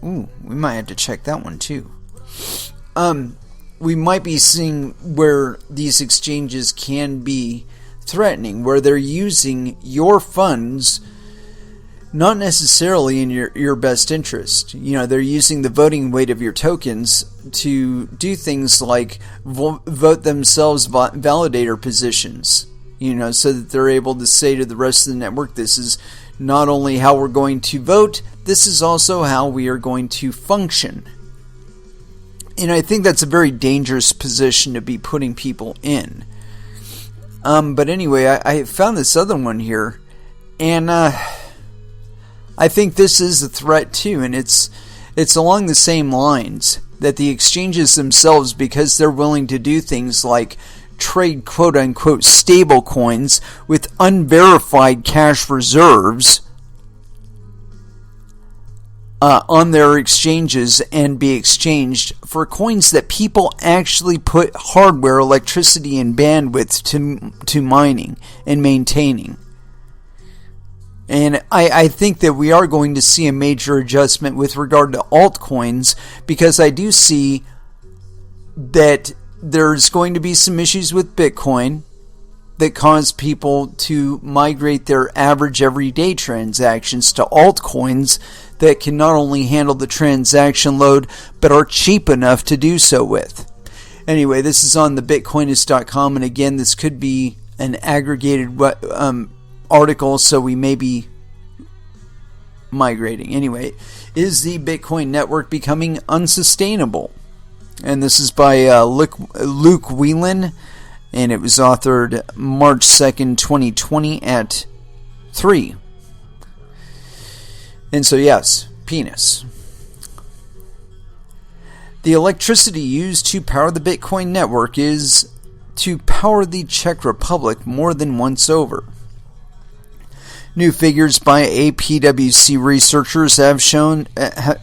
Ooh, we might have to check that one too. We might be seeing where these exchanges can be threatening, where they're using your funds not necessarily in your best interest. You know, they're using the voting weight of your tokens to do things like vote themselves validator positions, you know, so that they're able to say to the rest of the network, this is not only how we're going to vote, this is also how we are going to function. And I think that's a very dangerous position to be putting people in. But anyway, I found this other one here, and I think this is a threat too, and it's along the same lines, that the exchanges themselves, because they're willing to do things like trade quote-unquote stable coins with unverified cash reserves on their exchanges and be exchanged for coins that people actually put hardware, electricity, and bandwidth to mining and maintaining. And I think that we are going to see a major adjustment with regard to altcoins, because I do see that there's going to be some issues with Bitcoin that cause people to migrate their average everyday transactions to altcoins that can not only handle the transaction load, but are cheap enough to do so with. Anyway, this is on the Bitcoinist.com, and again, this could be an aggregated article, so we may be migrating. Anyway, is the Bitcoin network becoming unsustainable? And this is by Luke Whelan, and it was authored March 2nd, 2020 at 3. And so yes, penis. The electricity used to power the Bitcoin network is to power the Czech Republic more than once over. New figures by a PwC researchers have shown that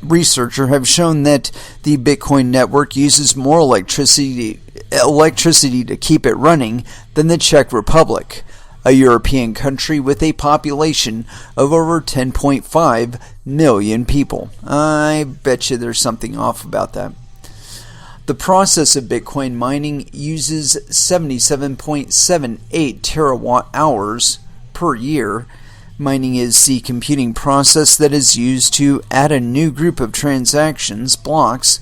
the Bitcoin network uses more electricity to keep it running than the Czech Republic, a European country with a population of over 10.5 million people. I bet you there's something off about that. The process of Bitcoin mining uses 77.78 terawatt hours per year. Mining is the computing process that is used to add a new group of transactions, blocks,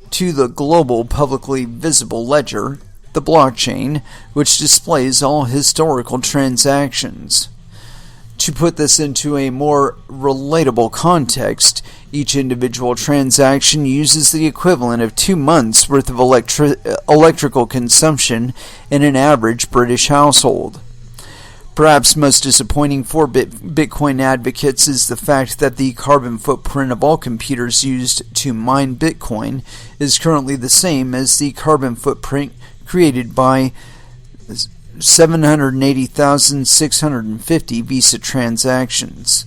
to the global publicly visible ledger, the blockchain, which displays all historical transactions. To put this into a more relatable context, each individual transaction uses the equivalent of 2 months' worth of electrical consumption in an average British household. Perhaps most disappointing for Bitcoin advocates is the fact that the carbon footprint of all computers used to mine Bitcoin is currently the same as the carbon footprint created by 780,650 Visa transactions.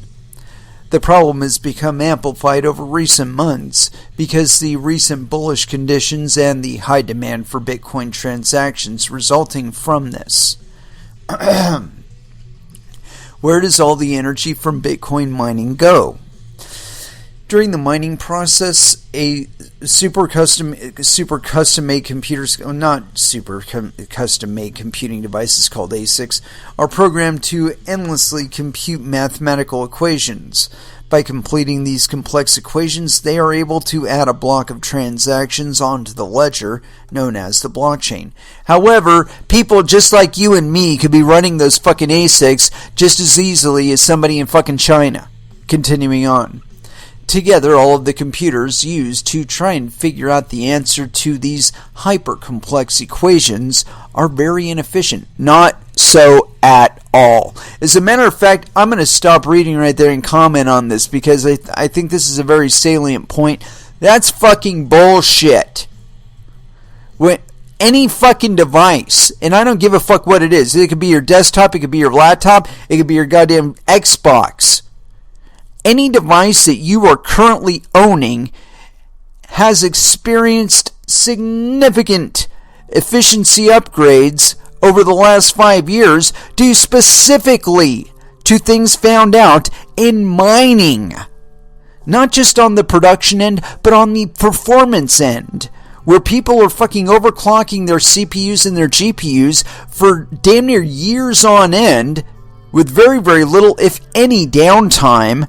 The problem has become amplified over recent months because the recent bullish conditions and the high demand for Bitcoin transactions resulting from this. Where does all the energy from Bitcoin mining go? During the mining process, a super custom made computers, not super custom made computing devices called ASICs, are programmed to endlessly compute mathematical equations. By completing these complex equations, they are able to add a block of transactions onto the ledger, known as the blockchain. However, people just like you and me could be running those fucking ASICs just as easily as somebody in fucking China. Continuing on. Together, all of the computers used to try and figure out the answer to these hyper-complex equations are very inefficient. Not so at all. As a matter of fact, I'm going to stop reading right there and comment on this because I think this is a very salient point. That's fucking bullshit. When any fucking device, and I don't give a fuck what it is. It could be your desktop, it could be your laptop, it could be your goddamn Xbox. Any device that you are currently owning has experienced significant efficiency upgrades over the last 5 years due specifically to things found out in mining. Not just on the production end, but on the performance end, where people are fucking overclocking their CPUs and their GPUs for damn near years on end with very, very little, if any, downtime.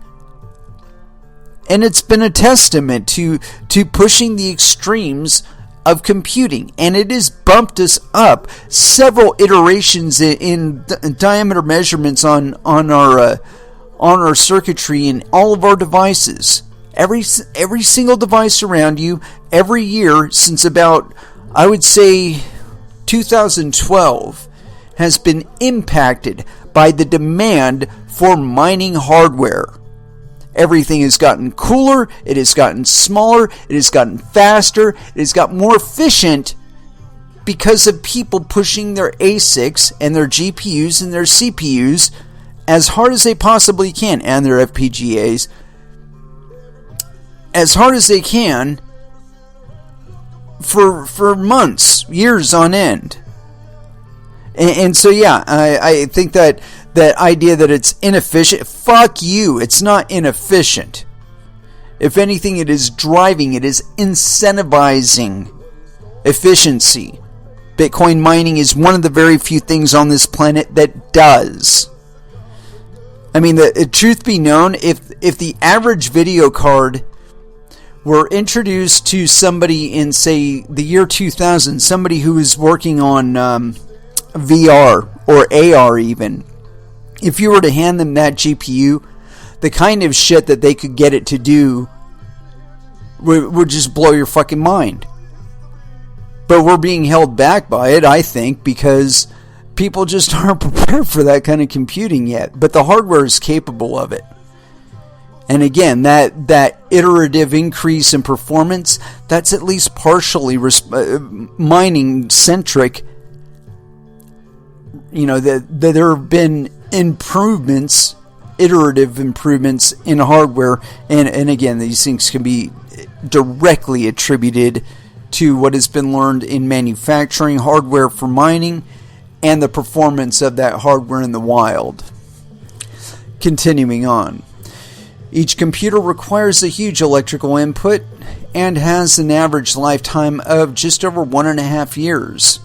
And it's been a testament to pushing the extremes of computing. And it has bumped us up several iterations in diameter measurements on our circuitry in all of our devices. Every single device around you, every year since about, I would say, 2012, has been impacted by the demand for mining hardware. Everything has gotten cooler, it has gotten smaller, it has gotten faster, it has gotten more efficient because of people pushing their ASICs and their GPUs and their CPUs as hard as they possibly can, and their FPGAs, as hard as they can for months, years on end. And so, yeah, I think that idea that it's inefficient, fuck you, it's not inefficient. If anything, it is driving, it is incentivizing efficiency. Bitcoin mining is one of the very few things on this planet that does. I mean, the truth be known, if the average video card were introduced to somebody in, say, the year 2000, somebody who was working on VR or AR even, if you were to hand them that GPU, the kind of shit that they could get it to do would just blow your fucking mind. But we're being held back by it, I think, because people just aren't prepared for that kind of computing yet. But the hardware is capable of it. And again, that iterative increase in performance, that's at least partially mining-centric. You know, that there have been improvements, iterative improvements in hardware. And again, these things can be directly attributed to what has been learned in manufacturing hardware for mining and the performance of that hardware in the wild. Continuing on. Each computer requires a huge electrical input and has an average lifetime of just over 1.5 years.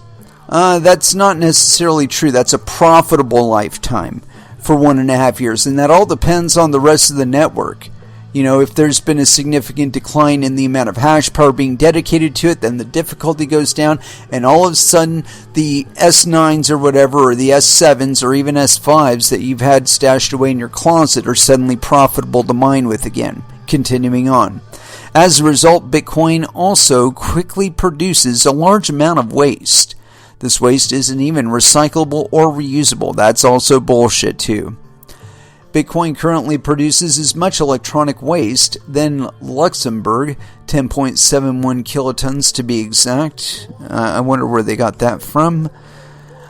That's not necessarily true. That's a profitable lifetime for 1.5 years, and that all depends on the rest of the network. You know, if there's been a significant decline in the amount of hash power being dedicated to it, then the difficulty goes down, and all of a sudden the S9s or whatever, or the S7s or even S5s that you've had stashed away in your closet are suddenly profitable to mine with again. Continuing on. As a result, Bitcoin also quickly produces a large amount of waste. This waste isn't even recyclable or reusable. That's also bullshit too. Bitcoin currently produces as much electronic waste than Luxembourg, 10.71 kilotons to be exact. I wonder where they got that from.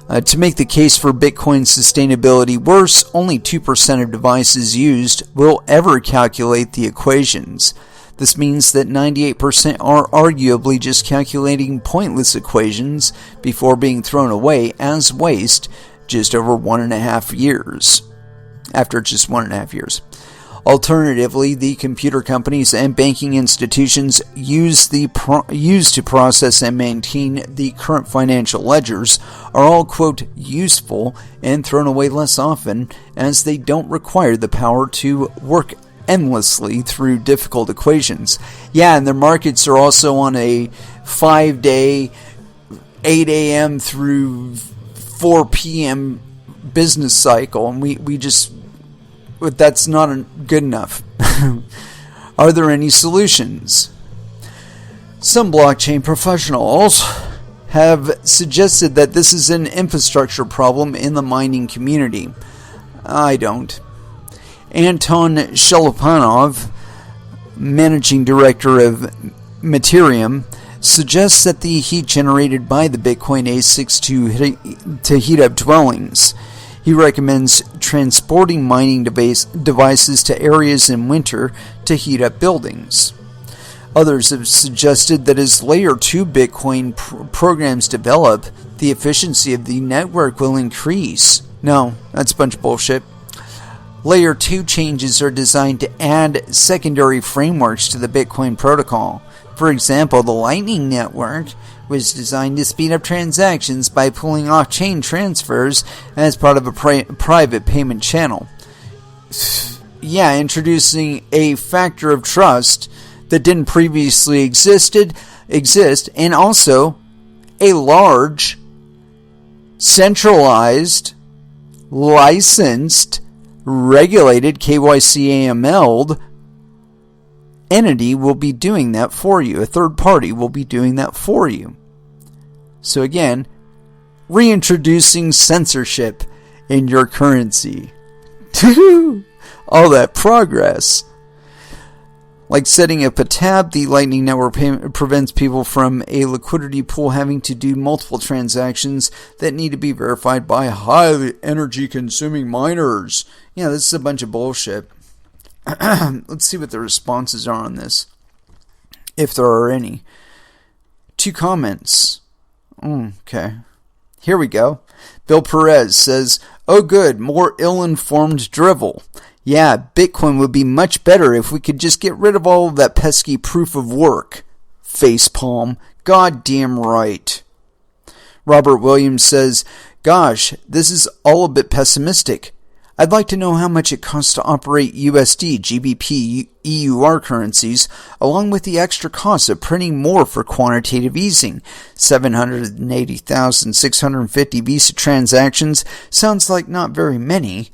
To make the case for Bitcoin's sustainability worse, only 2% of devices used will ever calculate the equations. This means that 98% are arguably just calculating pointless equations before being thrown away as waste just over 1.5 years. After just 1.5 years. Alternatively, the computer companies and banking institutions used to process and maintain the current financial ledgers are all, quote, useful and thrown away less often, as they don't require the power to work endlessly through difficult equations. Yeah, and their markets are also on a 5-day, 8 a.m. through 4 p.m. business cycle, and we just... But that's not good enough. Are there any solutions? Some blockchain professionals have suggested that this is an infrastructure problem in the mining community. I don't. Anton Sholopanov, managing director of Materium, suggests that the heat generated by the Bitcoin ASICs to heat up dwellings. He recommends transporting mining devices to areas in winter to heat up buildings. Others have suggested that as Layer 2 Bitcoin programs develop, the efficiency of the network will increase. No, that's a bunch of bullshit. Layer 2 changes are designed to add secondary frameworks to the Bitcoin protocol. For example, the Lightning Network was designed to speed up transactions by pulling off-chain transfers as part of a private payment channel. Yeah, introducing a factor of trust that didn't previously exist, and also a large, centralized, licensed, regulated KYC-AML'd entity will be doing that for you. A third party will be doing that for you. So again, reintroducing censorship in your currency. All that progress. Like setting up a tab, the Lightning Network prevents people from a liquidity pool having to do multiple transactions that need to be verified by high energy consuming miners. Yeah, this is a bunch of bullshit. Let's see what the responses are on this, if there are any. 2 comments. Okay. Here we go. Bill Perez says, "Oh good, more ill-informed drivel. Yeah, Bitcoin would be much better if we could just get rid of all of that pesky proof of work." Facepalm. Goddamn right. Robert Williams says, "Gosh, this is all a bit pessimistic. I'd like to know how much it costs to operate USD, GBP, EUR currencies, along with the extra cost of printing more for quantitative easing. 780,650 Visa transactions sounds like not very many.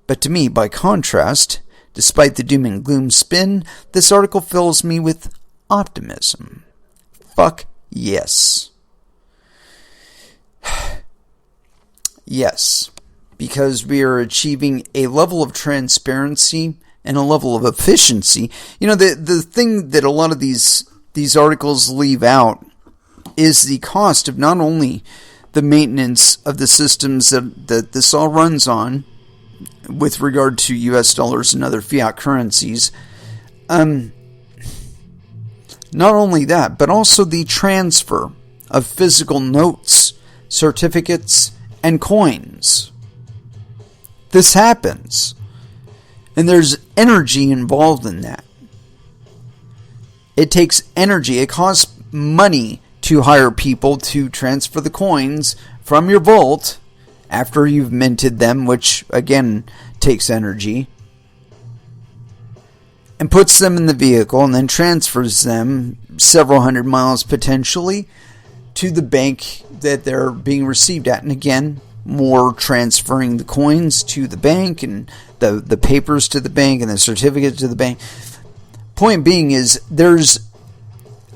But to me, by contrast, despite the doom and gloom spin, this article fills me with optimism. Fuck yes." Yes, because we are achieving a level of transparency and a level of efficiency. You know, the thing that a lot of these articles leave out is the cost of not only the maintenance of the systems that this all runs on, with regard to US dollars and other fiat currencies. Not only that, but also the transfer of physical notes, certificates, and coins. This happens. And there's energy involved in that. It takes energy. It costs money to hire people to transfer the coins from your vault after you've minted them, which again takes energy, and puts them in the vehicle and then transfers them several hundred miles potentially to the bank that they're being received at. And again, more transferring the coins to the bank and the papers to the bank and the certificate to the bank. Point being is there's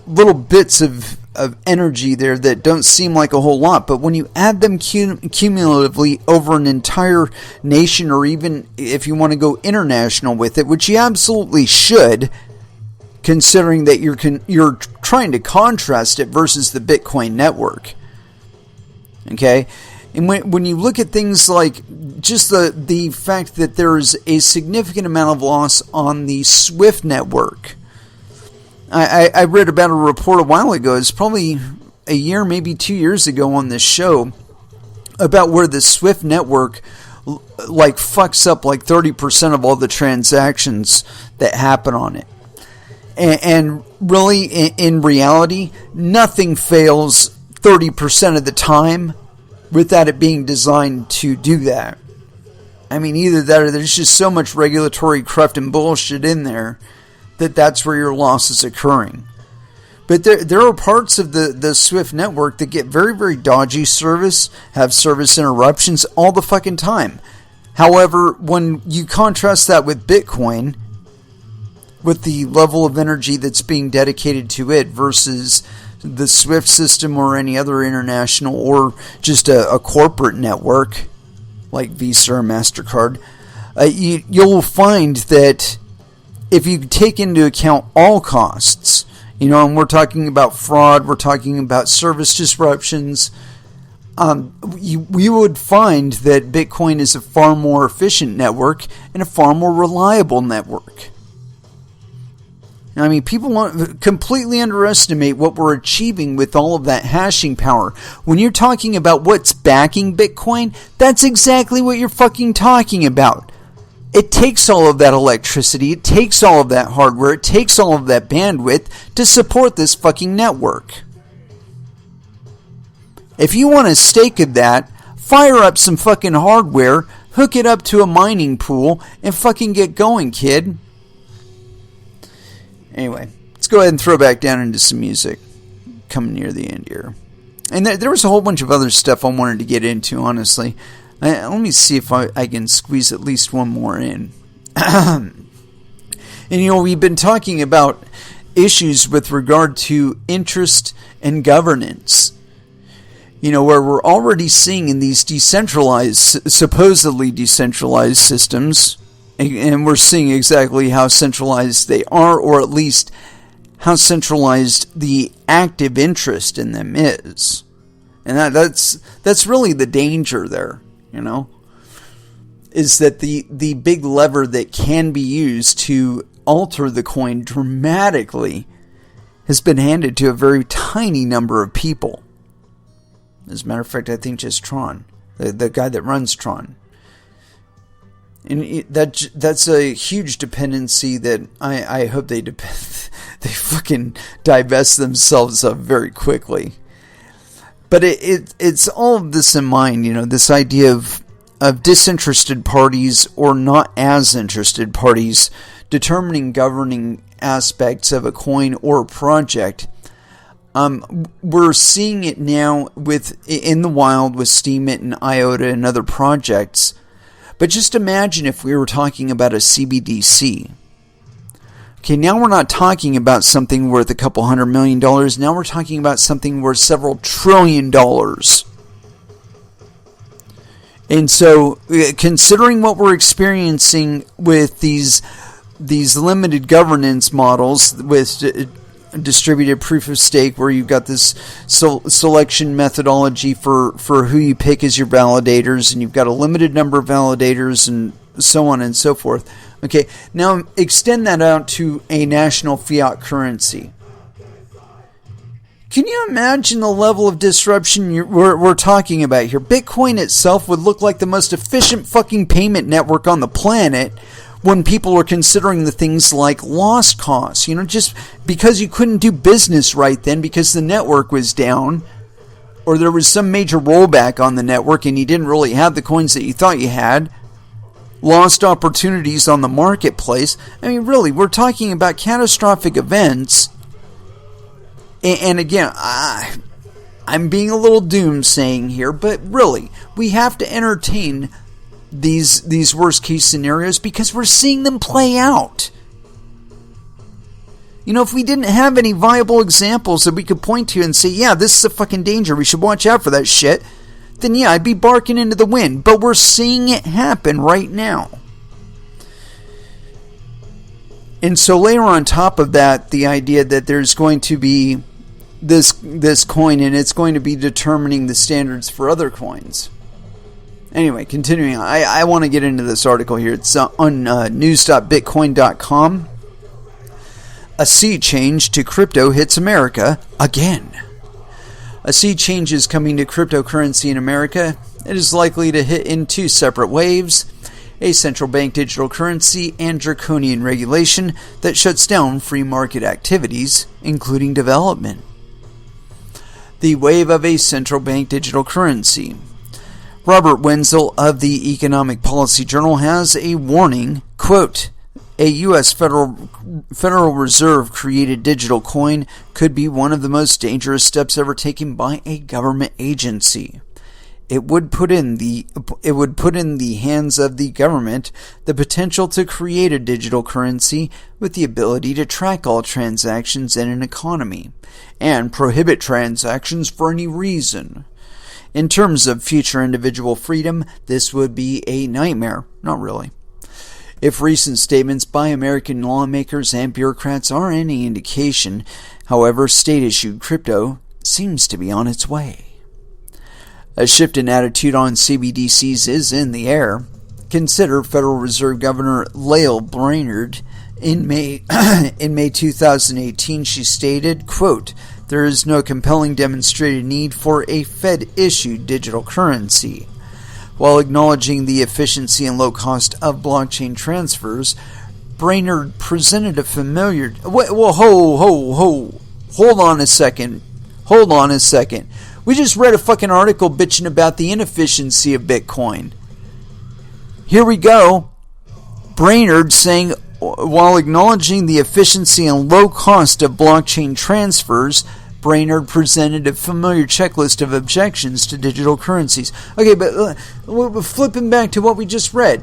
little bits of energy there that don't seem like a whole lot, but when you add them cumulatively over an entire nation, or even if you want to go international with it, which you absolutely should, considering that you're trying to contrast it versus the Bitcoin network. Okay? And when you look at things like just the fact that there's a significant amount of loss on the SWIFT network. I read about a report a while ago, it's probably a year, maybe 2 years ago on this show, about where the SWIFT network like fucks up like 30% of all the transactions that happen on it. And really, in reality, nothing fails 30% of the time without it being designed to do that. I mean, either that or there's just so much regulatory cruft and bullshit in there that's where your loss is occurring. But there are parts of the SWIFT network that get very, very dodgy service, have service interruptions all the fucking time. However, when you contrast that with Bitcoin, with the level of energy that's being dedicated to it versus the SWIFT system or any other international or just a corporate network like Visa or MasterCard, you'll find that if you take into account all costs, and we're talking about fraud, we're talking about service disruptions, we would find that Bitcoin is a far more efficient network and a far more reliable network. I mean, people completely underestimate what we're achieving with all of that hashing power. When you're talking about what's backing Bitcoin, that's exactly what you're fucking talking about. It takes all of that electricity, it takes all of that hardware, it takes all of that bandwidth to support this fucking network. If you want a stake of that, fire up some fucking hardware, hook it up to a mining pool, and fucking get going, kid. Anyway, let's go ahead and throw back down into some music. Coming near the end here. And there was a whole bunch of other stuff I wanted to get into, honestly. Let me see if I can squeeze at least one more in. And we've been talking about issues with regard to interest and governance. where we're already seeing in these supposedly decentralized systems, and we're seeing exactly how centralized they are, or at least how centralized the active interest in them is. And that's really the danger there, is that the big lever that can be used to alter the coin dramatically has been handed to a very tiny number of people. As a matter of fact, I think just Tron, the guy that runs Tron. And that's a huge dependency that I hope they fucking divest themselves of very quickly. But it's all of this in mind, this idea of disinterested parties or not as interested parties determining governing aspects of a coin or a project. We're seeing it now in the wild with Steemit and IOTA and other projects. But just imagine if we were talking about a CBDC. Okay, now we're not talking about something worth a couple $100 million. Now we're talking about something worth several $1 trillion. And so, considering what we're experiencing with these limited governance models with distributed proof of stake, where you've got this selection methodology for who you pick as your validators, and you've got a limited number of validators and so on and so forth. Okay, now extend that out to a national fiat currency. Can you imagine the level of disruption we're talking about here? Bitcoin itself would look like the most efficient fucking payment network on the planet when people are considering the things like lost costs. Just because you couldn't do business right then because the network was down, or there was some major rollback on the network and you didn't really have the coins that you thought you had. Lost opportunities on the marketplace. I mean, really, we're talking about catastrophic events. And again, I'm being a little doomsaying here, but really, we have to entertain these worst case scenarios because we're seeing them play out. If we didn't have any viable examples that we could point to and say, yeah, this is a fucking danger, we should watch out for that shit, then yeah, I'd be barking into the wind. But we're seeing it happen right now. And so layer on top of that the idea that there's going to be this coin and it's going to be determining the standards for other coins. Anyway, continuing, I want to get into this article here. It's on news.bitcoin.com. A sea change to crypto hits America again. A sea change is coming to cryptocurrency in America. It is likely to hit in two separate waves: a central bank digital currency and draconian regulation that shuts down free market activities, including development. The wave of a central bank digital currency. Robert Wenzel of the Economic Policy Journal has a warning, quote, a U.S. Federal Reserve created digital coin could be one of the most dangerous steps ever taken by a government agency. It would put in the hands of the government the potential to create a digital currency with the ability to track all transactions in an economy and prohibit transactions for any reason. In terms of future individual freedom, this would be a nightmare. Not really. If recent statements by American lawmakers and bureaucrats are any indication, however, state-issued crypto seems to be on its way. A shift in attitude on CBDCs is in the air. Consider Federal Reserve Governor Lael Brainerd. In May 2018, she stated, quote, there is no compelling demonstrated need for a Fed-issued digital currency. While acknowledging the efficiency and low cost of blockchain transfers, Brainerd presented a familiar... Hold on a second. We just read a fucking article bitching about the inefficiency of Bitcoin. Here we go. Brainerd saying, while acknowledging the efficiency and low cost of blockchain transfers, Brainerd presented a familiar checklist of objections to digital currencies. Okay, but flipping back to what we just read.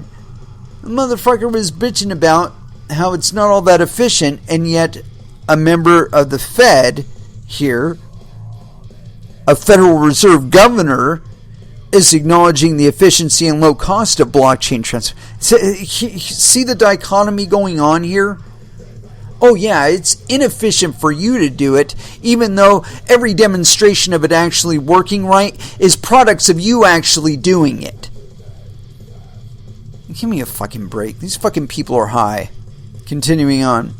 The motherfucker was bitching about how it's not all that efficient, and yet a member of the Fed here A Federal Reserve governor is acknowledging the efficiency and low cost of blockchain transfer. See the dichotomy going on here? Oh yeah, it's inefficient for you to do it, even though every demonstration of it actually working right is products of you actually doing it. Give me a fucking break. These fucking people are high. Continuing on.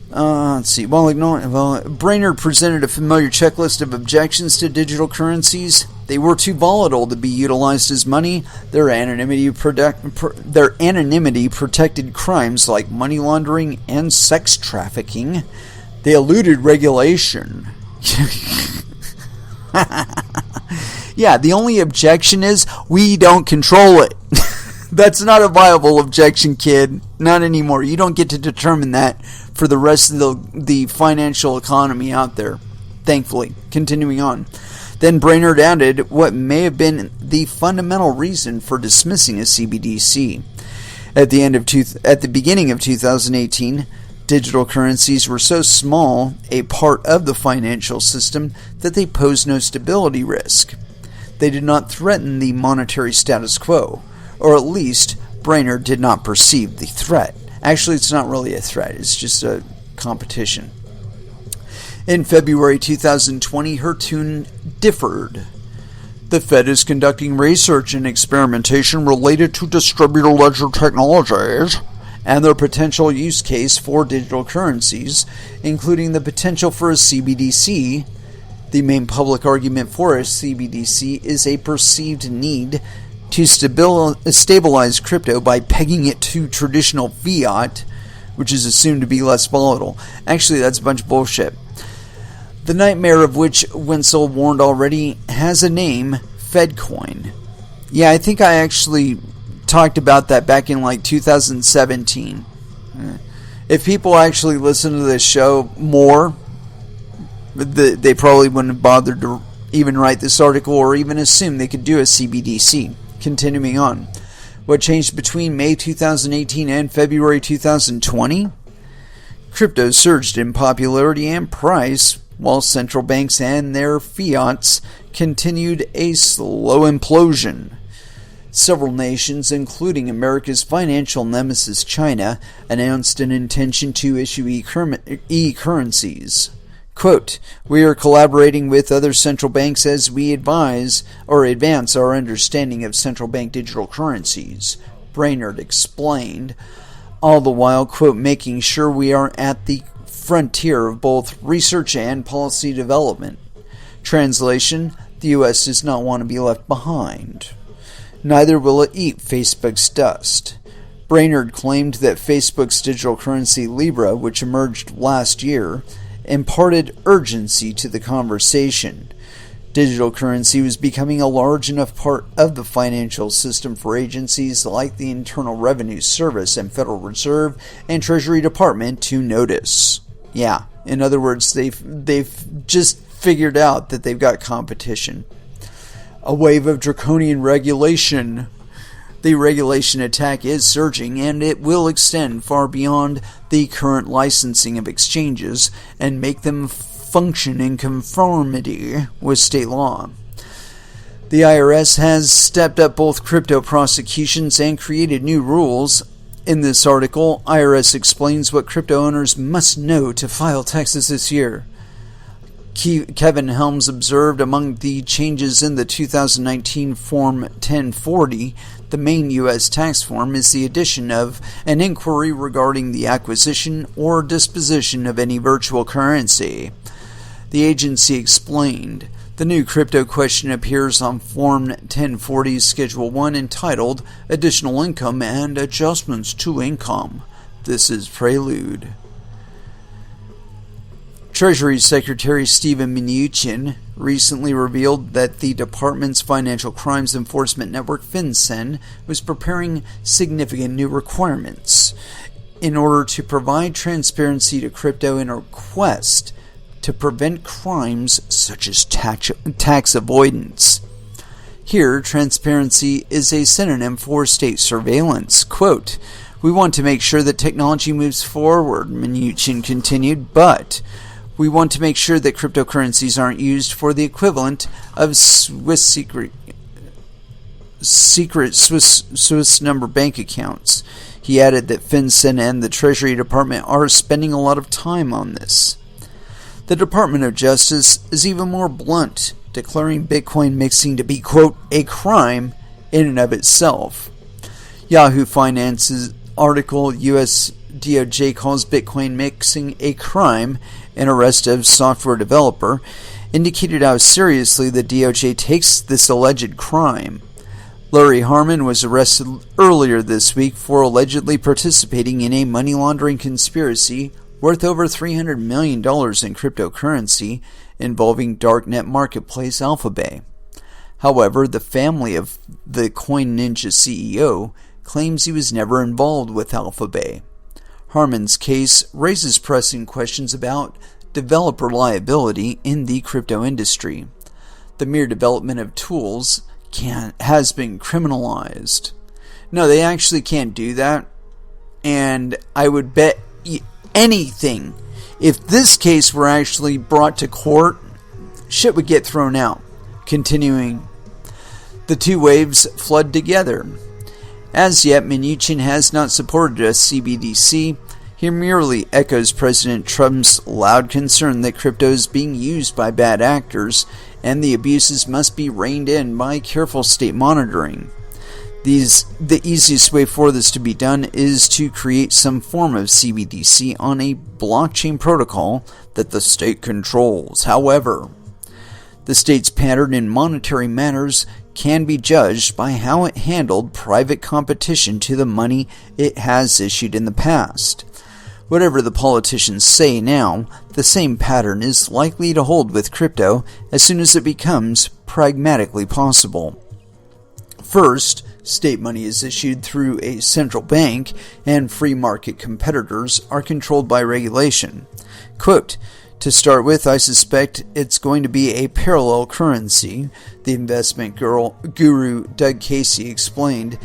Let's see. Brainerd presented a familiar checklist of objections to digital currencies. They were too volatile to be utilized as money. Their anonymity protected crimes like money laundering and sex trafficking. They eluded regulation. Yeah, the only objection is we don't control it. That's not a viable objection, kid. Not anymore. You don't get to determine that for the rest of the financial economy out there. Thankfully. Continuing on. Then Brainerd added what may have been the fundamental reason for dismissing a CBDC. At the beginning of 2018, digital currencies were so small a part of the financial system that they posed no stability risk. They did not threaten the monetary status quo, or at least Brainerd did not perceive the threat. Actually, it's not really a threat, it's just a competition. In February 2020, her tune differed. The Fed is conducting research and experimentation related to distributed ledger technologies and their potential use case for digital currencies, including the potential for a CBDC. The main public argument for a CBDC is a perceived need to stabilize crypto by pegging it to traditional fiat, which is assumed to be less volatile. Actually, that's a bunch of bullshit. The nightmare of which Wenzel warned already has a name, FedCoin. Yeah, I think I actually talked about that back in like 2017. If people actually listen to this show more, they probably wouldn't have bothered to even write this article or even assume they could do a CBDC. Continuing on. What changed between May 2018 and February 2020? Crypto surged in popularity and price, while central banks and their fiats continued a slow implosion. Several nations, including America's financial nemesis China, announced an intention to issue e-currencies. Quote, "We are collaborating with other central banks as we advance our understanding of central bank digital currencies," Brainerd explained, all the while, quote, "making sure we are at the frontier of both research and policy development." Translation, the U.S. does not want to be left behind. Neither will it eat Facebook's dust. Brainerd claimed that Facebook's digital currency Libra, which emerged last year, imparted urgency to the conversation. Digital currency was becoming a large enough part of the financial system for agencies like the Internal Revenue Service and Federal Reserve and Treasury Department to notice. Yeah, in other words, they've just figured out that they've got competition. A wave of draconian regulation. The regulation attack is surging, and it will extend far beyond the current licensing of exchanges and make them function in conformity with state law. The IRS has stepped up both crypto prosecutions and created new rules. In this article, IRS explains what crypto owners must know to file taxes this year. Kevin Helms observed among the changes in the 2019 Form 1040, the main U.S. tax form, is the addition of an inquiry regarding the acquisition or disposition of any virtual currency. The agency explained, the new crypto question appears on Form 1040 Schedule 1 entitled Additional Income and Adjustments to Income. This is Prelude. Treasury Secretary Steven Mnuchin recently revealed that the department's Financial Crimes Enforcement Network, FinCEN, was preparing significant new requirements in order to provide transparency to crypto in a quest to prevent crimes such as tax avoidance. Here, transparency is a synonym for state surveillance. Quote, "We want to make sure that technology moves forward," Mnuchin continued, "but We want to make sure that cryptocurrencies aren't used for the equivalent of secret Swiss number bank accounts. He added that FinCEN and the Treasury Department are spending a lot of time on this. The Department of Justice is even more blunt, declaring Bitcoin mixing to be, quote, a crime in and of itself. Yahoo Finance's article, U.S. DOJ calls Bitcoin mixing a crime and arrest of software developer, indicated how seriously the DOJ takes this alleged crime. Larry Harmon was arrested earlier this week for allegedly participating in a money laundering conspiracy worth over $300 million in cryptocurrency involving darknet marketplace Alphabay. However, the family of the Coin Ninja CEO claims he was never involved with Alphabay. Harmon's case raises pressing questions about developer liability in the crypto industry. The mere development of tools has been criminalized. No, they actually can't do that. And I would bet anything, if this case were actually brought to court, shit would get thrown out. Continuing, the two waves flood together. As yet, Mnuchin has not supported a CBDC. He merely echoes President Trump's loud concern that crypto is being used by bad actors and the abuses must be reined in by careful state monitoring. The easiest way for this to be done is to create some form of CBDC on a blockchain protocol that the state controls. However, the state's pattern in monetary matters can be judged by how it handled private competition to the money it has issued in the past. Whatever the politicians say now, the same pattern is likely to hold with crypto as soon as it becomes pragmatically possible. First, state money is issued through a central bank, and free market competitors are controlled by regulation. Quote, to start with, I suspect it's going to be a parallel currency, the investment guru Doug Casey explained,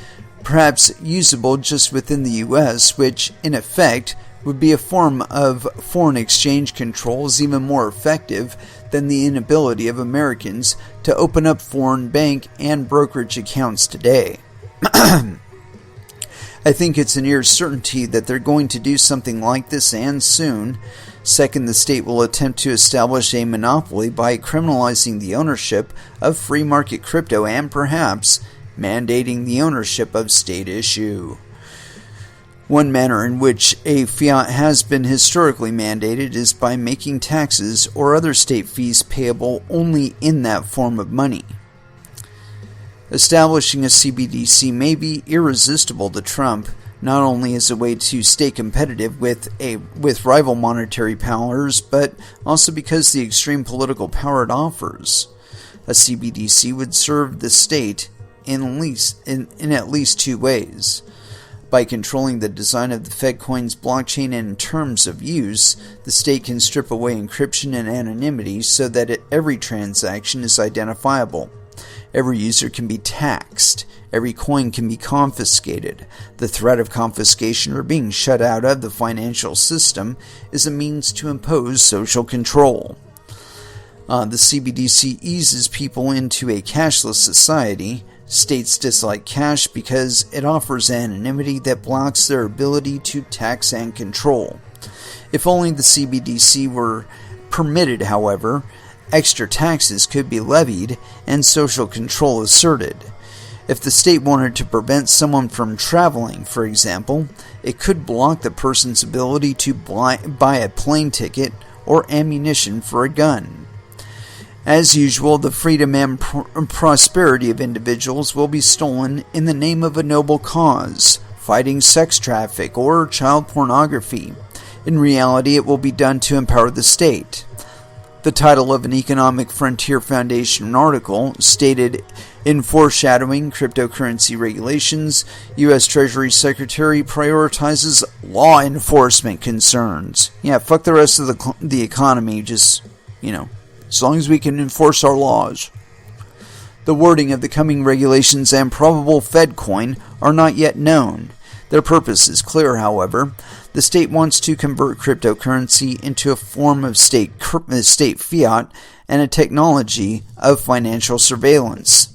perhaps usable just within the U.S., which, in effect, would be a form of foreign exchange controls even more effective than the inability of Americans to open up foreign bank and brokerage accounts today. I think it's a near certainty that they're going to do something like this, and soon. Second, the state will attempt to establish a monopoly by criminalizing the ownership of free market crypto and perhaps mandating the ownership of state issue. One manner in which a fiat has been historically mandated is by making taxes or other state fees payable only in that form of money. Establishing a CBDC may be irresistible to Trump, not only as a way to stay competitive with rival monetary powers, but also because the extreme political power it offers. A CBDC would serve the state in at least two ways. By controlling the design of the FedCoin's blockchain and in terms of use, the state can strip away encryption and anonymity so that every transaction is identifiable. Every user can be taxed. Every coin can be confiscated. The threat of confiscation or being shut out of the financial system is a means to impose social control. The CBDC eases people into a cashless society. States dislike cash because it offers anonymity that blocks their ability to tax and control. If only the CBDC were permitted, however, extra taxes could be levied and social control asserted. If the state wanted to prevent someone from traveling, for example, it could block the person's ability to buy a plane ticket or ammunition for a gun. As usual, the freedom and prosperity of individuals will be stolen in the name of a noble cause, fighting sex traffic or child pornography. In reality, it will be done to empower the state. The title of an Economic Frontier Foundation article stated, in foreshadowing cryptocurrency regulations, U.S. Treasury Secretary prioritizes law enforcement concerns. Yeah, fuck the rest of the economy, just, as long as we can enforce our laws. The wording of the coming regulations and probable Fed coin are not yet known. Their purpose is clear, however. The state wants to convert cryptocurrency into a form of state fiat and a technology of financial surveillance.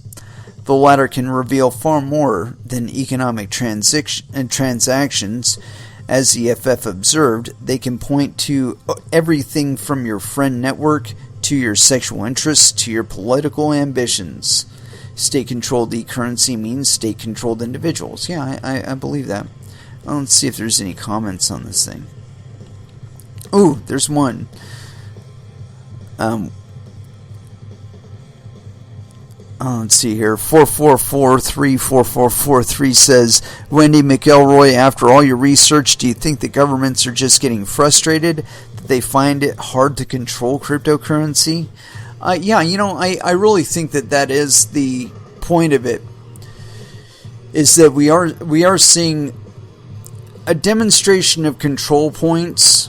The latter can reveal far more than economic transactions. As the FF observed, they can point to everything from your friend network to your sexual interests to your political ambitions. State-controlled e-currency means state-controlled individuals. Yeah, I believe that. Well, let's see if there's any comments on this thing. Ooh, there's one. Let's see here. 444344443 says, Wendy McElroy, after all your research, do you think the governments are just getting frustrated that they find it hard to control cryptocurrency? Yeah, I really think that is the point of it. Is that we are seeing a demonstration of control points,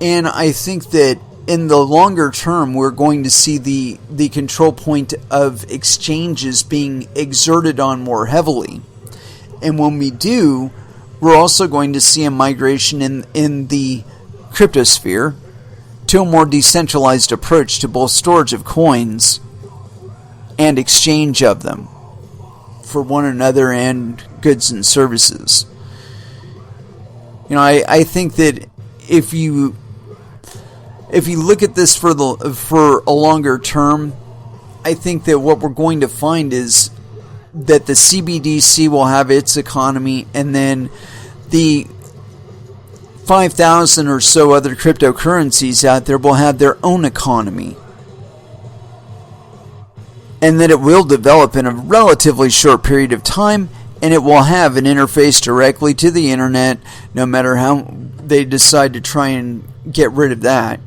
and I think that in the longer term, we're going to see the control point of exchanges being exerted on more heavily. And when we do, we're also going to see a migration in the cryptosphere to a more decentralized approach to both storage of coins and exchange of them for one another and goods and services. I think that if you look at this for a longer term, I think that what we're going to find is that the CBDC will have its economy, and then the 5,000 or so other cryptocurrencies out there will have their own economy. And that it will develop in a relatively short period of time, and it will have an interface directly to the internet, no matter how they decide to try and get rid of that.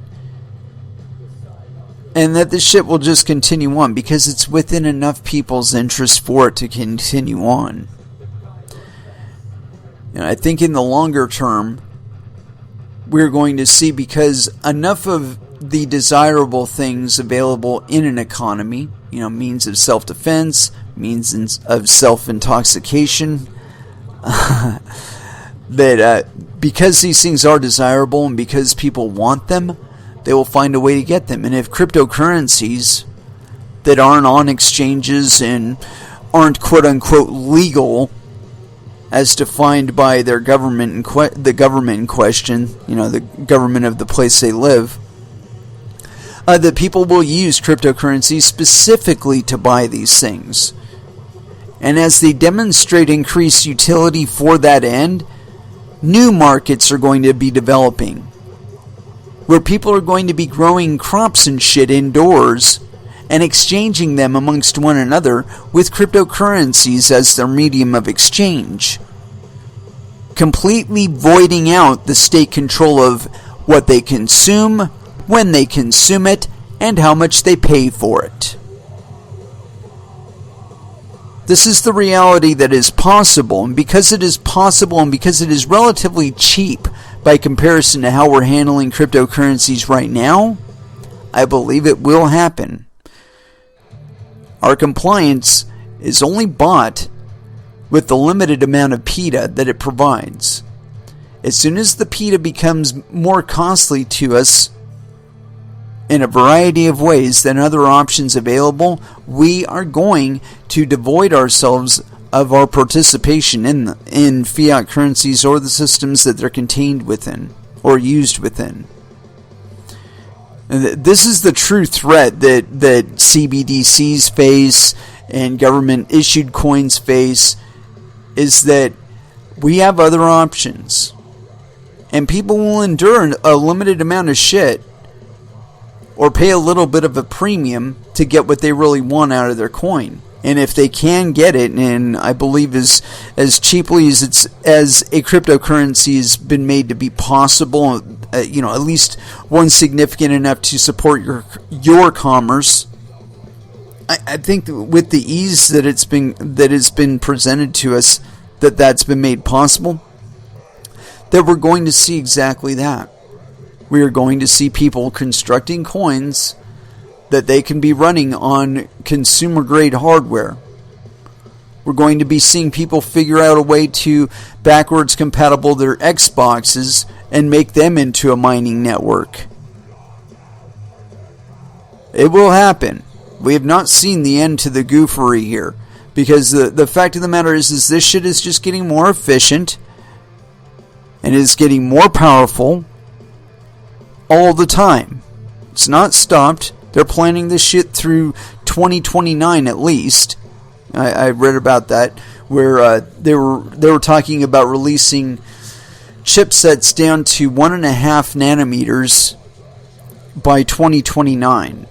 And that this shit will just continue on because it's within enough people's interest for it to continue on. And I think in the longer term, we're going to see, because enough of the desirable things available in an economy, means of self-defense, means of self-intoxication, that because these things are desirable and because people want them, they will find a way to get them. And if cryptocurrencies that aren't on exchanges and aren't quote-unquote legal, as defined by their government, the government in question, the government of the place they live, that people will use cryptocurrencies specifically to buy these things. And as they demonstrate increased utility for that end, new markets are going to be developing, where people are going to be growing crops and shit indoors and exchanging them amongst one another with cryptocurrencies as their medium of exchange, completely voiding out the state control of what they consume, when they consume it, and how much they pay for it. This is the reality that is possible, and because it is possible and because it is relatively cheap by comparison to how we're handling cryptocurrencies right now, I believe it will happen. Our compliance is only bought with the limited amount of PETA that it provides. As soon as the PETA becomes more costly to us in a variety of ways than other options available, we are going to devoid ourselves of our participation in fiat currencies or the systems that they're contained within or used within. This is the true threat that CBDCs face and government-issued coins face, is that we have other options. And people will endure a limited amount of shit or pay a little bit of a premium to get what they really want out of their coin. And if they can get it, and I believe as cheaply as a cryptocurrency has been made to be possible, at least one significant enough to support your commerce, I think with the ease that has been presented to us, that's been made possible, that we're going to see exactly that. We are going to see people constructing coins that they can be running on consumer-grade hardware We're going to be seeing people figure out a way to backwards compatible their Xboxes and make them into a mining network. It will happen. We have not seen the end to the goofery here. Because the fact of the matter is this shit is just getting more efficient. And is getting more powerful. All the time. It's not stopped. They're planning this shit through 2029 at least. I read about that. Where they were talking about releasing chipsets down to 1.5 nanometers by 2029.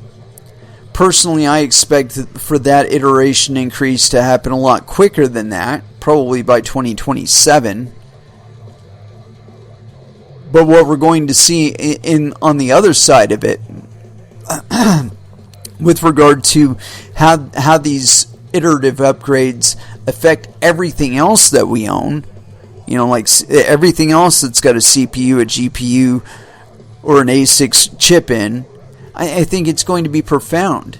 Personally, I expect for that iteration increase to happen a lot quicker than that, probably by 2027. But what we're going to see on the other side of it, with regard to how these iterative upgrades affect everything else that we own, like everything else that's got a CPU, a GPU, or an A6 chip in, I think it's going to be profound.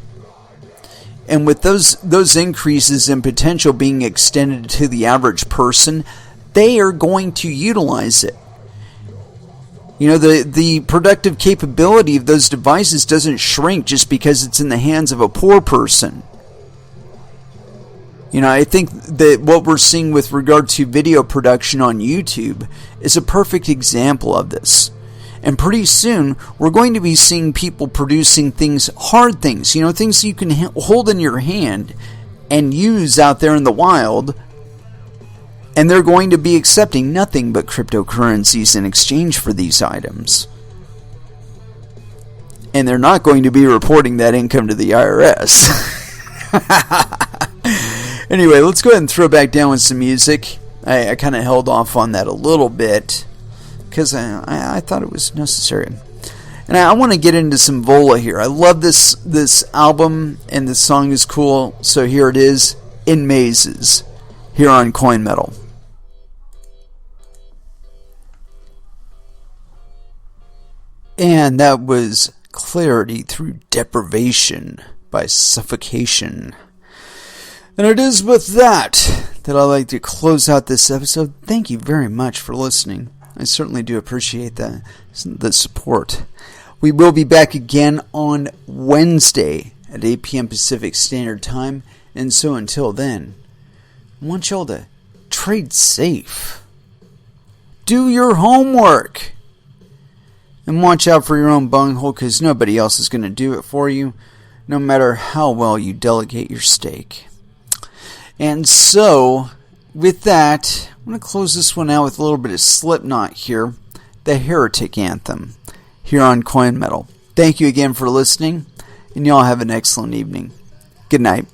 And with those increases in potential being extended to the average person, they are going to utilize it. The productive capability of those devices doesn't shrink just because it's in the hands of a poor person. I think that what we're seeing with regard to video production on YouTube is a perfect example of this. And pretty soon, we're going to be seeing people producing things, hard things, things you can hold in your hand and use out there in the wild. And they're going to be accepting nothing but cryptocurrencies in exchange for these items. And they're not going to be reporting that income to the IRS. Anyway, let's go ahead and throw back down with some music. I kind of held off on that a little bit because I thought it was necessary. And I want to get into some Vola here. I love this album, and this song is cool. So here it is, In Mazes, here on Coin Metal. And that was Clarity Through Deprivation by Suffocation. And it is with that I'd like to close out this episode. Thank you very much for listening. I certainly do appreciate the support. We will be back again on Wednesday at 8 p.m. Pacific Standard Time. And so until then, I want y'all to trade safe. Do your homework. And watch out for your own bunghole, because nobody else is going to do it for you, no matter how well you delegate your stake. And so, with that, I'm going to close this one out with a little bit of Slipknot here, the Heretic Anthem, here on Coin Metal. Thank you again for listening, and y'all have an excellent evening. Good night.